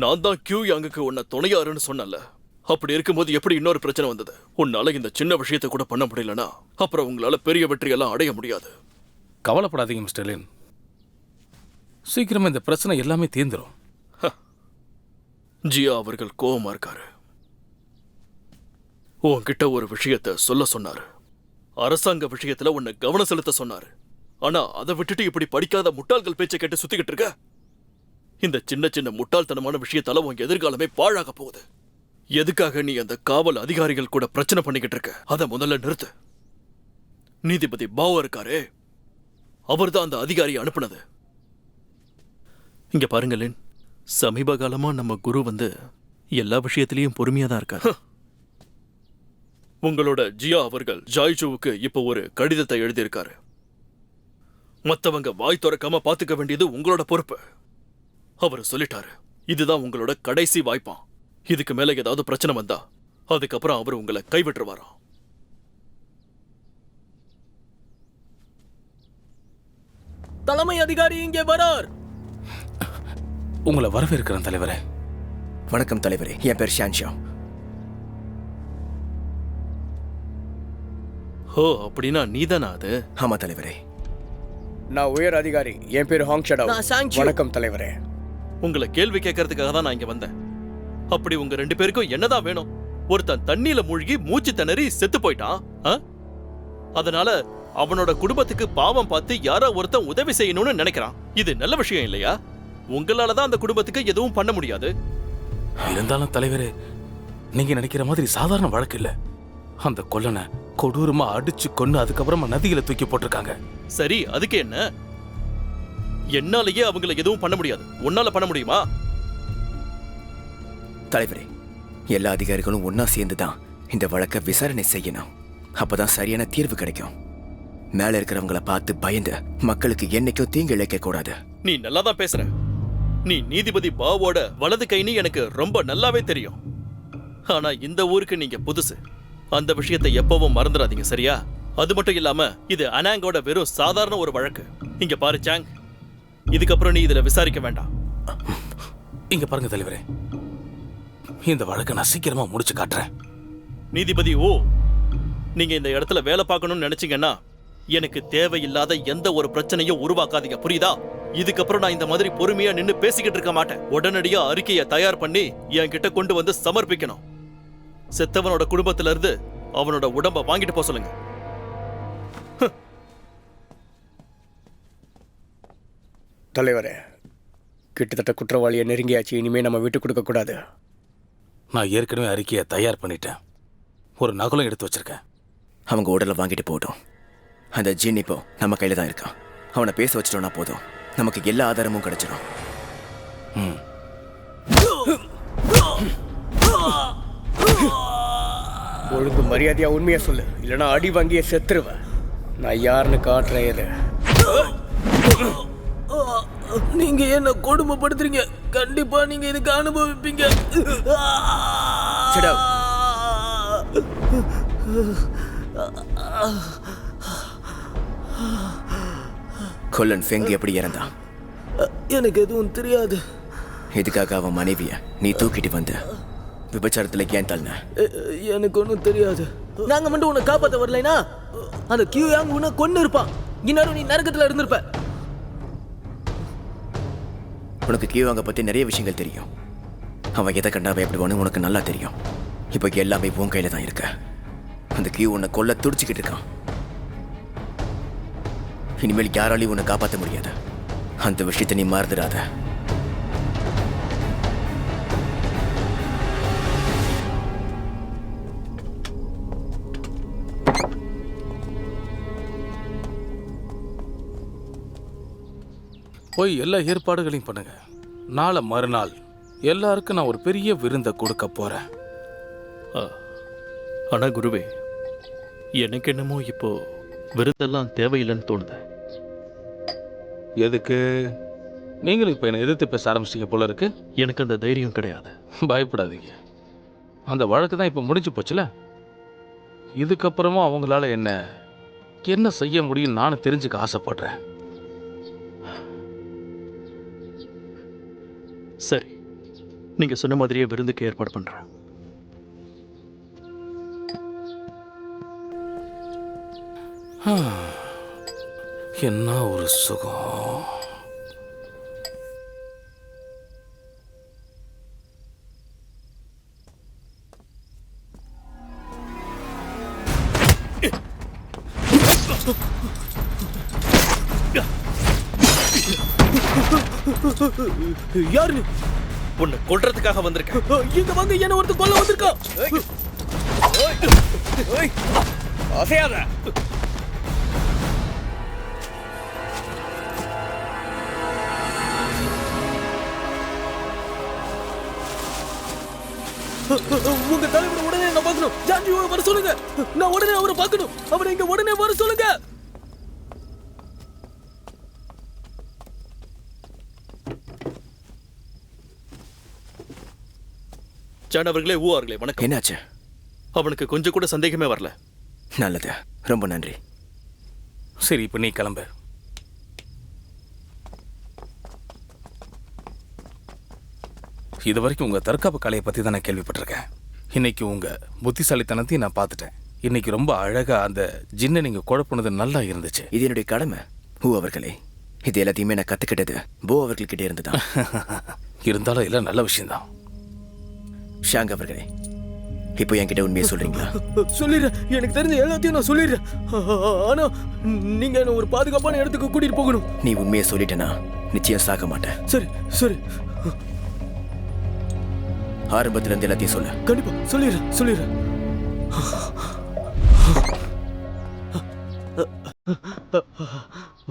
நான் தான் கியூ யாங்குக்கு உன்னை துணையாருன்னு சொன்னல. அப்படி இருக்கும்போது எப்படி இன்னொரு பிரச்சனை வந்தது? உன்னால இந்த சின்ன விஷயத்தை கூட பண்ண முடியலனா அப்புறம் உங்களால பெரிய வெற்றியெல்லாம் அடைய முடியாது. கவலைப்படாதீங்க மிஸ்டர் லின், சீக்கிரமா இந்த பிரச்சனை எல்லாமே தீர்ந்துரும். ஜியா அவர்கள் கோவமா இருக்காரு. உன்கிட்ட ஒரு விஷயத்த சொல்ல சொன்னாரு. அரசாங்க விஷயத்துல உன்னை கவனம் செலுத்த சொன்னாரு. ஆனா அதை விட்டுட்டு இப்படி படிக்காத முட்டாள்கள் பேச்சை கேட்டு சுத்திக்கிட்டு இருக்க. இந்த சின்ன சின்ன முட்டாள்தனமான விஷயத்தால உன் எதிர்காலமே பாழாக போகுது. எதுக்காக நீ அந்த காவல் அதிகாரிகள் கூட பிரச்சனை பண்ணிக்கிட்டு இருக்க? அதை முதல்ல நிறுத்து. நீதிபதி பாவ இருக்காரே, அவர்தான் அந்த அதிகாரியை அனுப்புனது. இங்க பாருங்களேன், சமீப காலமா நம்ம குரு எல்லா விஷயத்திலையும் பொறுமையா தான் இருக்காரு. உங்களோட ஜியா அவர்கள் ஜாய்ஜுவுக்கு இப்போ ஒரு கடிதத்தை எழுதியிருக்காரு. மத்தவங்க வாய் திறக்காம பாத்துக்க வேண்டியது உங்களோட பொறுப்பு. அவர் சொல்லிட்டாரு, இதுதான் உங்களோட கடைசி வாய்ப்பான். இதுக்கு மேல ஏதாவது பிரச்சனை வந்தா அதுக்கப்புறம் அவர் உங்களை கைவிட்டுருவாராம். தலைமை அதிகாரி இங்கே வரார். உங்களை வரவேற்கிறேன் தலைவரே. வணக்கம் தலைவரே, என் பேர் ஷான்ஷா. ஓ, அப்படின்னா நீதானா அது? ஆமா தலைவரே. நான் உயர் அதிகாரி, என் பேர் ஹாங் ஷடாவ். நான் சாங்ஷு. வணக்கம் தலைவரே. உங்களை கேள்வி கேட்கறதுக்காக தான் நான் இங்க வந்தேன். அப்படி உங்க ரெண்டு பேருக்கும் என்னதான் வேணும்? ஒருத்தன் தண்ணியில மூழ்கி மூச்சு திணறி செத்து போயிட்டான். அதனால அவனோட குடும்பத்துக்கு பாவம் பார்த்து யாரோ ஒருத்தன் உதவி செய்யணும்னு நினைக்கிறான். இது நல்ல விஷயம் இல்லையா? உங்களாலதான் அந்த குடும்பத்துக்கு எதுவும் பண்ண முடியாது. இருந்தாலும் தலைவரே, நீங்க நினைக்கிற மாதிரி சாதாரண வழக்கு இல்ல. அந்த கொல்லனை கொடூரமா அடிச்சு கொன்னு அதுக்கப்புறமா நதியில தூக்கி போட்டிருக்காங்க. சரி, அதுக்கு என்ன? என்னாலேயே அவங்களை எதுவும் பண்ண முடியாது. உன்னால பண்ண முடியுமா? தலைவரே, எல்லா அதிகாரிகளும் ஒன்னா சேர்ந்துதான் இந்த வழக்கை விசாரணை செய்யணும். அப்பதான் சரியான தீர்வு கிடைக்கும். மேல இருக்கிறவங்களை பார்த்து பயந்து மக்களுக்கு என்னைக்கும் தீங்கு இழைக்க கூடாது. நீ நல்லாதான் பேசுற. நீ நீதிபதி பாவோட வலது கைன்னு எனக்கு ரொம்ப நல்லாவே தெரியும். ஆனா இந்த ஊருக்கு நீங்க புதுசு. அந்த விஷயத்தை எப்பவும் மறந்துடாதீங்க, சரியா? அது மட்டும் இல்லாம இது அனாங்கோட வெறும் சாதாரண ஒரு வழக்கு. இங்க பாரு சாங், இதுக்கப்புறம் நீ இதுல விசாரிக்க வேண்டாம். இங்க பாருங்க தலைவரே, இந்த வழக்கை நான் சீக்கிரமா முடிச்சு காட்டுறேன். நீதிபதி ஓ, நீங்க இந்த இடத்துல வேலை பார்க்கணும்னு நினைச்சீங்கன்னா எனக்கு தேவையில்லாத எந்த ஒரு பிரச்சனையும் உருவாக்காதீங்க, புரியுதா? இதுக்கப்புறம் நான் இந்த மாதிரி பொறுமையா நின்னு பேசிக்கிட்டு இருக்க மாட்டேன். உடனடியா அறிக்கையை தயார் பண்ணி என்கிட்ட கொண்டு வந்து சமர்ப்பிக்கணும். செத்தவனோட குடும்பத்தில இருந்து அவனோட உடம்ப வாங்கிட்டு போக சொல்லுங்க. தலைவரே, கிட்டத்தட்ட குற்றவாளியை நெருங்கியாச்சு. இனிமே நம்ம விட்டு கொடுக்க கூடாது. நான் ஏற்கனவே அறிக்கையை தயார் பண்ணிட்டேன். ஒரு நகலும் எடுத்து வச்சிருக்கேன். அவங்க உடலை வாங்கிட்டு போகட்டும். அந்த ஜின் இப்போ நம்ம கையில தான் இருக்கான். அவனை பேச வச்சிட்டோம்னா போதும், நமக்கு எல்லா ஆதாரமும் கிடைச்சிடும். ம் ஒழுங்கு மரியாதையா உண்மையை சொல்லு, இல்லைன்னா அடி வாங்கிய செத்துருவேன். நான் யாருன்னு காட்டுறேன். இரு. நீங்க என்ன கொடுமைப்படுத்துறீங்க. கண்டிப்பா நீங்க இதுக்கு அனுபவிப்பீங்க. Shut up. கொல்லன் ஃபெங் எப்படி இறந்தான்? எனக்கு எதுவும் தெரியாது. இதுக்காக அவன் மனைவிய நீ தூக்கிட்டு வந்த விபச்சாரத்துல ஏன் தள்ளின? எனக்கு ஒன்றும் தெரியாது. நாங்க மட்டும் உன்னை காப்பாற்ற வரலைனா அந்த கியூ யாங் உன்னை கொன்னு இருப்பான். இந்நேரம் நீ நரகத்துல இருந்திருப்ப. உனக்கு கியூவாங்க பத்தி நிறைய விஷயங்கள் தெரியும். அவன் எதை கண்டா பயப்படுவான்னு உனக்கு நல்லா தெரியும். இப்போ எல்லாமே உன் கையில தான் இருக்க. அந்த கியூ உன்னை கொல்ல துடிச்சுக்கிட்டு இருக்கான். இனிமேல் யாராலையும் உன்னை காப்பாற்ற முடியாது. அந்த விஷயத்தை நீ மறந்துடாத. போய் எல்லா ஏற்பாடுகளையும் பண்ணுங்க. நாளை மறுநாள் எல்லாருக்கும் நான் ஒரு பெரிய விருந்தை கொடுக்க போறேன். ஆனா குருவே, எனக்கு என்னமோ இப்போ விருந்தெல்லாம் தேவையில்லைன்னு தோணுது. எதுக்கு? நீங்களும் இப்போ என்னை எதிர்த்து பேச ஆரம்பிச்சிங்க போல இருக்கு. எனக்கு அந்த தைரியம் கிடையாது. பயப்படாதீங்க, அந்த வழக்கு தான் இப்போ முடிஞ்சு போச்சுல. இதுக்கப்புறமா அவங்களால என்ன செய்ய முடியும் நானும் தெரிஞ்சுக்க ஆசைப்படுறேன். சரி, நீங்க சொன்ன மாதிரியே விருந்துக்கு ஏற்பாடு பண்றேன். என்ன ஒரு சுகம். யாரு நீ? உன்னை கொல்றதுக்காக வந்திருக்கேன். இங்க வாங்க, என்ன ஒருத்தர் கொல்ல வந்திருக்கான். அசையாத. உங்க தலைவரை உடனே நான் பார்க்கணும். ஜான்ஜி வர சொல்லுங்க. நான் உடனே அவரை பார்க்கணும். அவரை இங்க உடனே வர சொல்லுங்க. சான் அவர்களே, ஊவார்களே, வணக்கம். என்னாச்சு? அவனுக்கு கொஞ்சம் கூட சந்தேகமே வரல. நல்லது, ரொம்ப நன்றி. சரி, இப்போ நீ கிளம்பு. இது வரைக்கும் உங்க தற்காப்பு கலையை பத்தி தான் நான் கேள்விப்பட்டிருக்கேன். இன்னைக்கு உங்க புத்திசாலித்தனத்தையும் நான் பார்த்துட்டேன். இன்னைக்கு ரொம்ப அழகா அந்த ஜின்னை நீங்க குழப்பினது நல்லா இருந்துச்சு. இது என்னுடைய கடமை. அவர்களே, இது எல்லாத்தையுமே நான் கத்துக்கிட்டது போ அவர்கள்கிட்ட இருந்துதான். இருந்தாலும் எல்லாம் நல்ல விஷயம்தான். ஷாங் அவர்களே, இப்போ என்கிட்ட உண்மையை சொல்றீங்களா? சொல்லிடுறேன். எனக்கு தெரிஞ்ச எல்லாத்தையும் நான் சொல்லிடுறேன். ஆனா நீங்க என்ன ஒரு பாதுகாப்பான இடத்துக்கு கூட்டிட்டு போகணும். நீ உண்மையை சொல்லிட்டேனா நிச்சயம் சாக மாட்டேன். சரி சரி, ஆரம்பத்துல இருந்து எல்லாத்தையும் சொல்லு. கண்டிப்பா சொல்லிடுறேன்.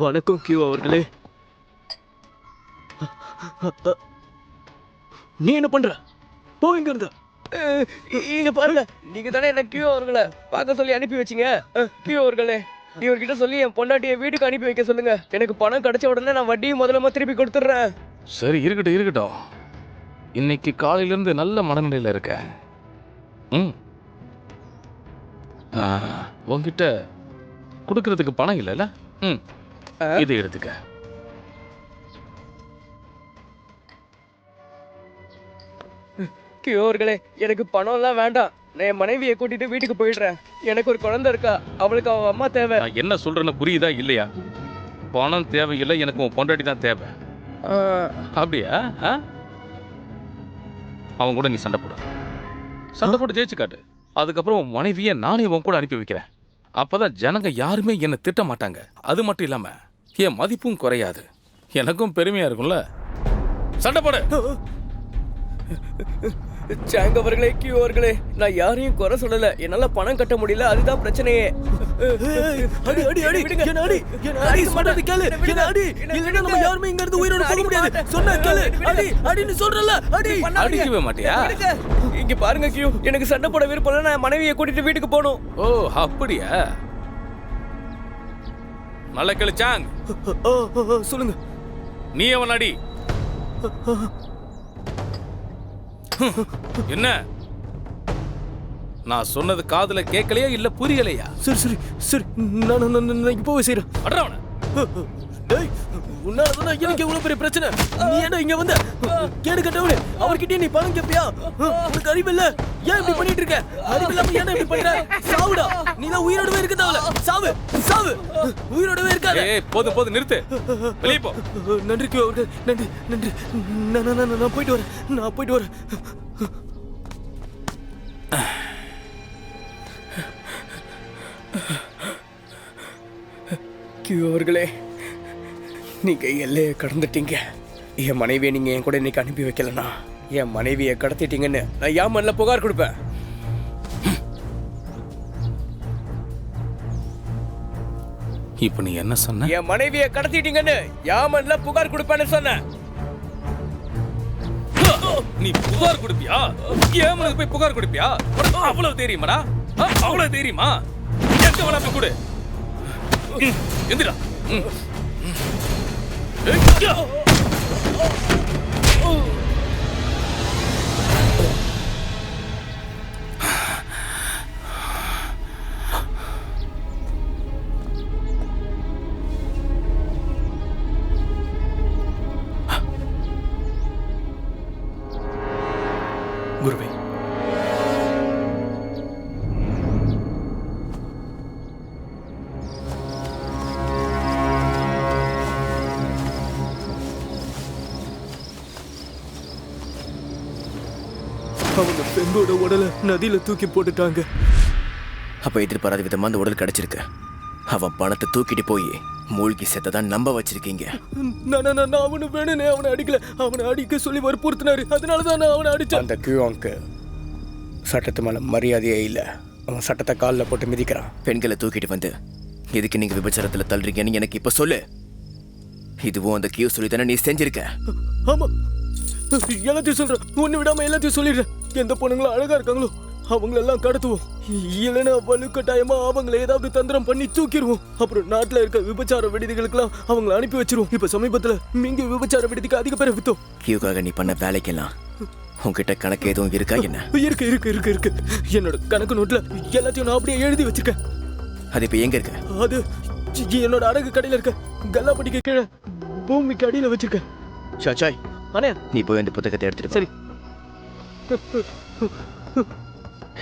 வணக்கம் கியூ அவர்களே. நீ என்ன பண்ற? போ இங்க இருந்து. இங்க பாருங்க, நீங்க தானே என்ன கியூ அவர்களை பார்க்க சொல்லி அனுப்பி வச்சீங்க. கியூ அவர்களே, இவர்கிட்ட சொல்லி என் பொண்டாட்டியை வீட்டுக்கு அனுப்பி வைக்க சொல்லுங்க. எனக்கு பணம் கிடைச்ச உடனே நான் வட்டியும் முதலமா திருப்பி கொடுத்துட்றேன். சரி, இருக்கட்டும். இன்னைக்கு காலையிலேருந்து நல்ல மனநிலையில் இருக்க. உங்ககிட்ட கொடுக்கறதுக்கு பணம் இல்லைல்ல? இதை எடுத்துக்க. கியோர்களே, எனக்கு பணம்லாம் வேண்டாம். நான் என் மனைவியை கூட்டிட்டு வீட்டுக்கு போயிடுறேன். எனக்கு ஒரு குழந்தை இருக்கா, அவளுக்கு அவ அம்மா தேவை. நான் என்ன சொல்றேன்னு புரியுதா இல்லையா? பணம் தேவையில்லை, எனக்கு உன் பொண்டாட்டி தான் தேவை. அப்படியா? அவன் கூட நீ சண்டை போட்டு ஜெயிச்சு காட்டு. அதுக்கப்புறம் உன் மனைவியை நானே உன் கூட அனுப்பி வைக்கிறேன். அப்பதான் ஜனங்க யாருமே என்னை திட்ட மாட்டாங்க. அது மட்டும் இல்லாம என் மதிப்பும் குறையாது. எனக்கும் பெருமையா இருக்கும்ல. சண்டை போடு. சாங் அவர்களே, கியூ அவர்களே, நான் யாரையும் குறை சொல்லல. என்னால பணம் கட்ட முடியல, அதுதான் பிரச்சனையே. அடி அடி அடி என்ன அடி என்ன அடி சொல்றது கேளு என்ன அடி இல்லன்னா நம்ம யாருமே இங்க இருந்து உயிரோட போக முடியாது சொன்னா கேளு அடி அடின்னு சொல்றல அடி அடிக்கவே மாட்டியா? இங்க பாருங்க கியூ, எனக்கு சண்டை போட விருப்பம் இல்ல. நான் மனைவியை கூட்டிட்டு வீட்டுக்கு போகணும். ஓ அப்படியா? நல்ல கேளு சாங், சொல்லுங்க. நீ அவன் அடி. என்ன நான் சொன்னது காதுல கேட்கலையா இல்ல புரியலையா? சரி சரி சரி நான் இப்போவே செய்யறேன். அட்றவன டேய் உன்னாலதான் எனக்கு இவ்வளவு பெரிய பிரச்சனை. நீ என்ன இங்க வந்த? கேடு கட்டவனே, அவர்கிட்ட நீ பணம் கேப்பியா? உனக்கு அறிவில்ல? ஏன் இப்படி பண்ணிட்டு இருக்க? அறிவில்லாம ஏன் இப்படி பண்ற? சாவுடா, நீ தான் உயிரோடவே இருக்க தேவல. சாவு சாவு, உயிரோடவே இருக்காத. ஏய் போது போது நிறுத்து, வெளிய போ. நன்றி கியூ அவர்கள், நன்றி நன்றி. நான் போயிட்டு வரேன், நான் போயிட்டு வரேன். கியூ அவர்களே, நீங்க எல்லையை கடந்துட்டீங்க. என் மனைவியை நீங்க என் கூட இன்னைக்கு அனுப்பி வைக்கலனா என் மனைவியை கடத்திட்டீங்கன்னு நான் என் மண்ணில் புகார் கொடுப்பேன். இப்ப நீ என்ன சொன்ன? என் மனைவியை கடத்திட்டீங்கன்னு என் மண்ணில் புகார் கொடுப்பேன்னு சொன்னேன். நீ புகார் கொடுப்பியா? ஏன் போய் புகார் கொடுப்பியா? அவ்வளவு தெரியுமாடா? அவ்வளவு தெரியுமா? எங்க வேணா போய் கொடு. எந்திரா. குருவே, அவங்க பெண்ணோட உடலை நதியில தூக்கி போட்டுட்டாங்க. அப்ப எதிர்பாராத விதமா அந்த உடல் கிடைச்சிருக்கு. அவன் பணத்தை தூக்கிட்டு போய் மூழ்கி செத்ததான் நம்ப வச்சிருக்கீங்க. நான் அவனு வேணுனே அவனை அடிக்கல. அவனை அடிக்க சொல்லி வற்புறுத்தினாரு, அதனாலதான் நான் அவனை அடிச்சேன். அந்த கியூஆங்க்கு சட்டத்து மேல மரியாதையே இல்லை. அவன் சட்டத்தை காலில் போட்டு மிதிக்கிறான். பெண்களை தூக்கிட்டு வந்து எதுக்கு நீங்க விபச்சாரத்துல தள்ளுறீங்கன்னு எனக்கு இப்ப சொல்லு. இதுவும் அந்த கியூ சொல்லி தானே நீ செஞ்சிருக்க? ஆமா, எல்லாத்தையும் சொல்றேன். ஒண்ணு விடாம எல்லாத்தையும் சொல்லிடுறேன். எந்த பொண்ணுங்களும் அழகா இருக்காங்களோ அவங்களெல்லாம் கடத்துவோம். இல்லைன்னா வலுக்கட்டாயமா அவங்களை ஏதாவது தந்திரம் பண்ணி தூக்கிடுவோம். அப்புறம் நாட்டுல இருக்க விபச்சார விடுதிகளுக்கெல்லாம் அவங்களை அனுப்பி வச்சிருவோம். இப்ப சமீபத்துல மிங்க விபச்சார விடுதிக்கு அதிக பேரை வித்தோம். கியூக்காக நீ பண்ண வேலைக்கெல்லாம் உன்கிட்ட கணக்கு எதுவும் இருக்கா என்ன? இருக்கு இருக்கு இருக்கு இருக்கு. என்னோட கணக்கு நோட்ல எல்லாத்தையும் நான் அப்படியே எழுதி வச்சிருக்கேன். அது இப்ப எங்க இருக்கு? அது என்னோட அடகு கடையில இருக்க கல்லாப்பட்டிக்கு கீழே பூமிக்கு அடியில வச்சிருக்கேன். ஷாச்சாய், அண்ணே நீ போய் இந்த புத்தகத்தை எடுத்துட்டு சரி.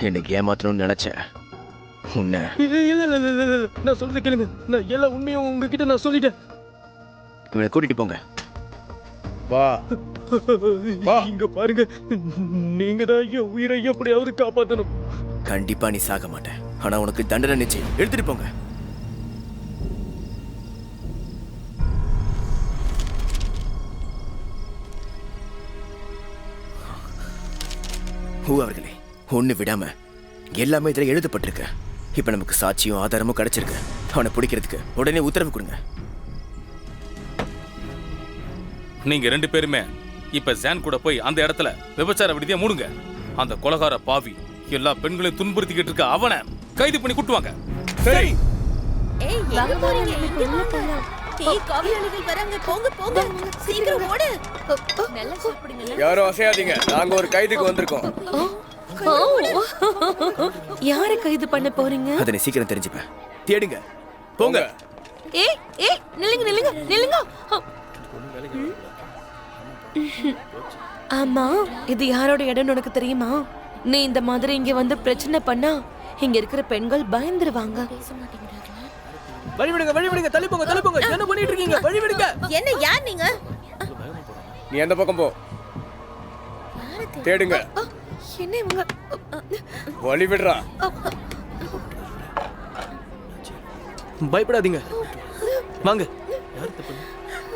எனக்கு ஏமாத்தணும்னு நினைச்ச உன்னை இல்ல, நான் சொல்றது கேளுங்க. நான் எல்லா உண்மையும் உங்ககிட்ட நான் சொல்லிட்டேன். இவனை கூட்டிட்டு போங்க. வா இங்க பாருங்க, நீங்க தான் என் உயிரை எப்படியாவது காப்பாத்தணும். கண்டிப்பா நீ சாக மாட்ட. ஆனா உனக்கு தண்டனை நிச்சயம். எடுத்துட்டு போங்க. அவர்களே, ஒண்ணு விடாம எல்லாமே இதுல எழுதப்பட்டிருக்கு. இப்ப நமக்கு சாட்சியும் ஆதாரமும் கிடைச்சிருக்கு. அவனை பிடிக்கிறதுக்கு உடனே உத்தரவு கொடுங்க. நீங்க ரெண்டு பேருமே இப்ப ஜான் கூட போய் அந்த இடத்துல விபச்சார விடுதியை மூடுங்க. அந்த கொலகார பாவி எல்லா பெண்களையும் துன்புறுத்திக்கிட்டு இருக்க அவனை கைது பண்ணி கூட்டுவாங்க. சரி. ஏய், எங்க போறீங்க? இங்க வாங்க. டீ காவியாளிகள் வராங்க. போங்க போங்க, சீக்கிரம் ஓடு. நல்லா சாப்பிடுங்க. யாரும் அசையாதீங்க. நாங்க ஒரு கைதுக்கு வந்திருக்கோம். யாரை கைது பண்ண போறீங்க? அதை நீ சீக்கிரம் தெரிஞ்சுப்ப. தேடுங்க, போங்க. ஏய் ஏய், நில்லுங்க நில்லுங்க நில்லுங்க. ஆமா, இது யாரோட இடம்னு உனக்கு தெரியுமா? நீ இந்த மாதிரி இங்க வந்து பிரச்சனை பண்ணா இங்க இருக்கிற பெண்கள் பயந்துருவாங்க. வழிவிடுங்க வழிவிடுங்க, தள்ளி போங்க தள்ளி போங்க. என்ன பண்ணிட்டு இருக்கீங்க? வழிவிடுங்க. என்ன யார் நீங்க? நீ அந்த பக்கம் போ. தேடுங்க. என்ன இவங்க? வழி விடுறா. பயப்படாதீங்க, வாங்க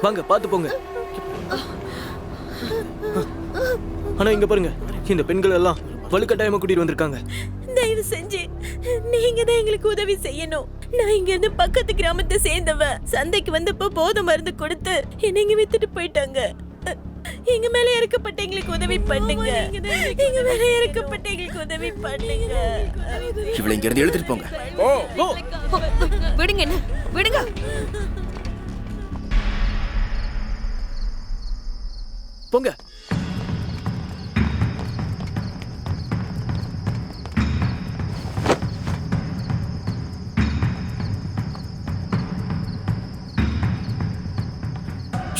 வாங்க, பாத்து போங்க. ஆனா இங்க பாருங்க, இந்த பெண்கள் எல்லாம் வலுக்கட்டாயமா கூட்டிட்டு வந்திருக்காங்க. தயவு செஞ்சு நீங்க தான் எங்களுக்கு உதவி செய்யணும். நான் இங்க இருந்து பக்கத்து கிராமத்தை சேர்ந்தவ. சந்தைக்கு வந்தப்போ போதை மருந்து கொடுத்து என்னை இங்க வித்துட்டு போயிட்டாங்க. எங்க மேல இறக்கப்பட்ட எங்களுக்கு உதவி பண்ணுங்க. எங்க மேல இறக்கப்பட்ட எங்களுக்கு உதவி பண்ணுங்க. இவளை இங்க இருந்து எடுத்துட்டு போங்க. விடுங்க, என்ன விடுங்க. போங்க.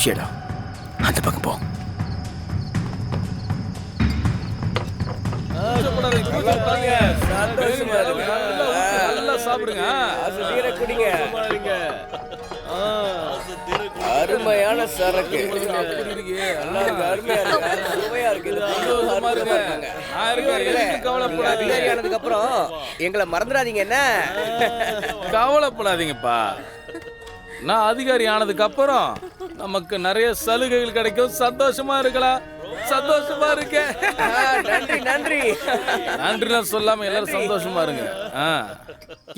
ஷேடா, அந்த பக்கம் போ. நல்லா சாப்பிடுங்க. குடிங்க. அருமையான சரக்கு. அதிகாரியானதுக்கு அப்புறம் எங்களை மறந்துடாதீங்க. என்ன கவலைப்படாதீங்கப்பா. நான் அதிகாரி ஆனதுக்கு அப்புறம் நமக்கு நிறைய சலுகைகள் கிடைக்கும். சந்தோஷமா இருக்கலாம். சந்தோஷமா இருக்க. நன்றி நன்றி நன்றி சொல்லாம எல்லாரும் சந்தோஷமா இருங்க.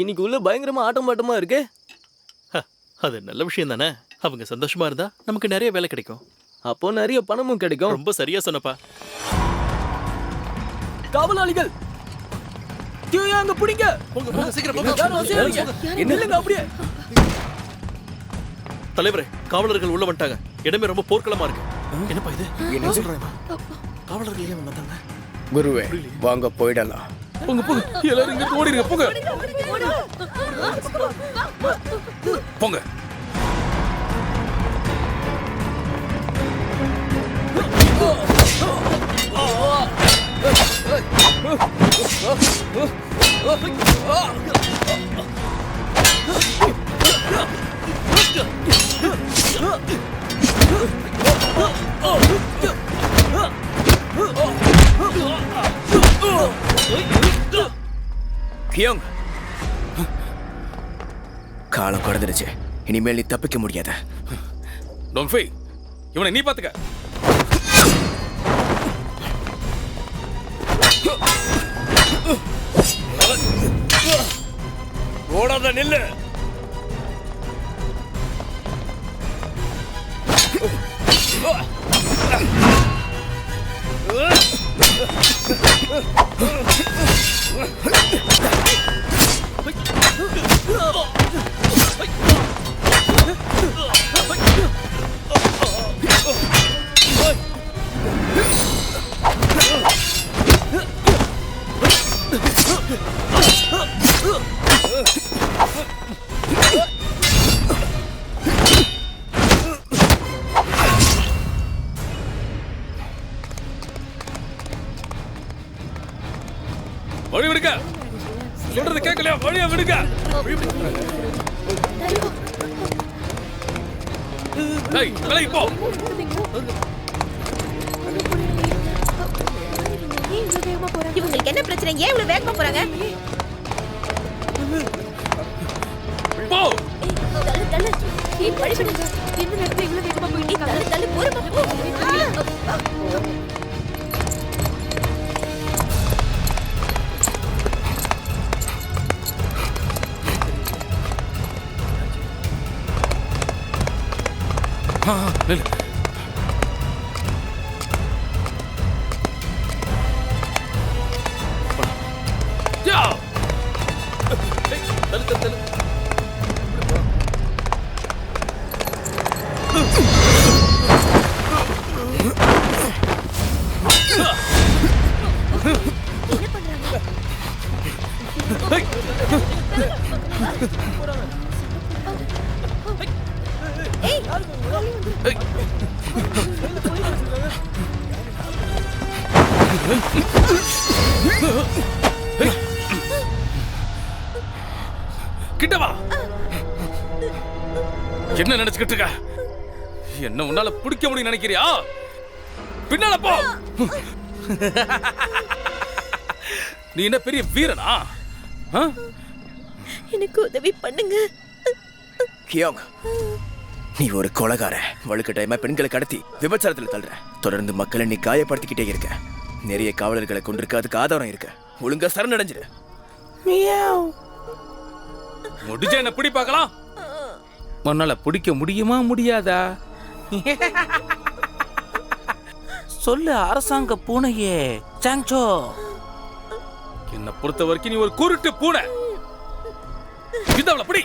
இன்னைக்கு உள்ள பயங்கரமா ஆட்டம் பாட்டமா இருக்கு. அது நல்ல விஷயம் தானே. அவங்க சந்தோஷமா இருந்தா நமக்கு நிறைய வேலை கிடைக்கும். அப்போ நிறைய பணமும் கிடைக்கும். ரொம்ப சரியா சொன்னப்பா. காவலாளிகள் அங்க பிடிங்க. என்னங்க அப்படியே? தலைவரே, காவலர்கள் உள்ள வந்துட்டாங்க. இடமே ரொம்ப போர்க்களமா இருக்கு. என்னப்பா இது? என்ன சொல்றேன்? காவலர்கள் ஏன் வந்தாங்க? குருவே, வாங்க போயிடலாம். போங்க போங்க, எல்லாரும் இங்க ஓடிடுங்க. போங்க போங்க. கியோங், காலம் கடந்துருச்சு. இனிமேல் நீ தப்பிக்க முடியாத. டோங்ஃபை, இவனை நீ பாத்துக்க. ஓடாத, நில்லு. வழி விடுங்க. சொல்றது கேட்கலையா? வழியா விடுங்க. டேய், விலகி போ. இவங்களுக்கு என்ன பிரச்சனை? ஏன் இவ்வளவு வேகமா போறாங்க? போ. தள்ளு தள்ளு. ஏய், படிபடு. என்ன நடக்குது? இவ்வளவு வேகமா போயிட்டு இருக்காங்க. தள்ளு தள்ளு, பொறுமா போ. நில்லு. யா. தள்ளு தள்ளு தள்ளு. கிட்ட வா. என்ன நினைச்சுக்கிட்டு இருக்க? என்ன உன்னால பிடிக்க முடியும் நினைக்கிறியா? பின்னால போ. நீ என்ன பெரிய வீரனா? எனக்கு உதவி பண்ணுங்க. கியோங், நீ ஒரு கொலைகார. வழுக்கட்டாயமா பெண்களை கடத்தி விபச்சாரத்துல தள்ளுற. தொடர்ந்து மக்களை நீ காயப்படுத்திக்கிட்டே இருக்க. நிறைய காவலர்களை கொண்டிருக்க, அதுக்கு ஆதாரம் இருக்கு. ஒழுங்கா சரணடைஞ்சிரு. முடிஞ்ச என்ன பிடி பார்க்கலாம். உன்னால பிடிக்க முடியுமா முடியாதா? சொல்லு அரசாங்க பூனையே சாங்சோ. என்ன பொறுத்த வரைக்கும் நீ ஒரு குருட்டு பூனை. பிடி.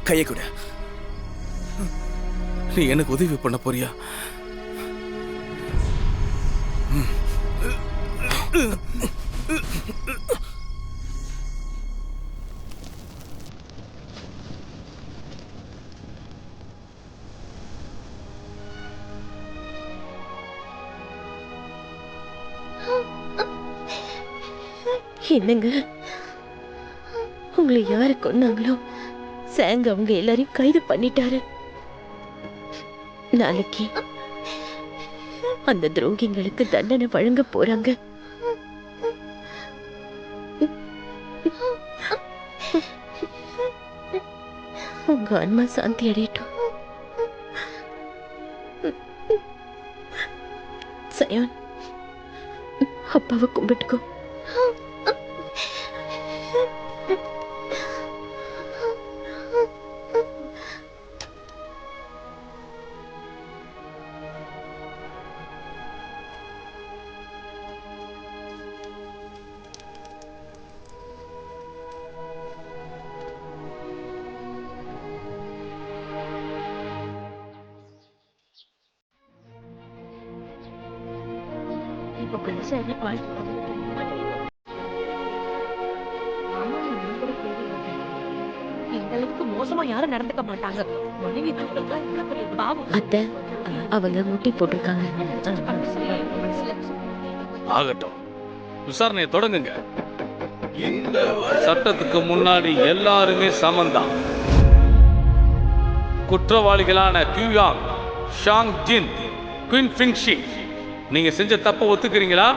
கையை கொடு. நீ எனக்கு உதவி பண்ண போறியா? என்னங்க, உங்களை யாரு கொன்னாங்களோ சாங் அவங்க எல்லாரையும் கைது பண்ணிட்டாரு. நாளைக்கு அந்த துரோகிங்களுக்கு தண்டனை வழங்க போறாங்க. உங்க ஆன்மா சாந்தி அடையட்டும். சயான், அப்பாவை கும்பிட்டுக்கோ. எங்களுக்கு மோசமா யாரும் நடந்துக்க மாட்டாங்க. மனைவி பாவம். அத்தை, அவங்க முட்டி போட்டிருக்காங்க. ஆகட்டும், விசாரணையை தொடங்குங்க. சட்டத்துக்கு முன்னாடி எல்லாருமே சமந்தான். குற்றவாளிகளான கியூயாங், ஷாங் ஜின், குயின் ஃபிங்ஷி, நீங்க செஞ்ச தப்ப ஒத்துக்கிறீங்களா?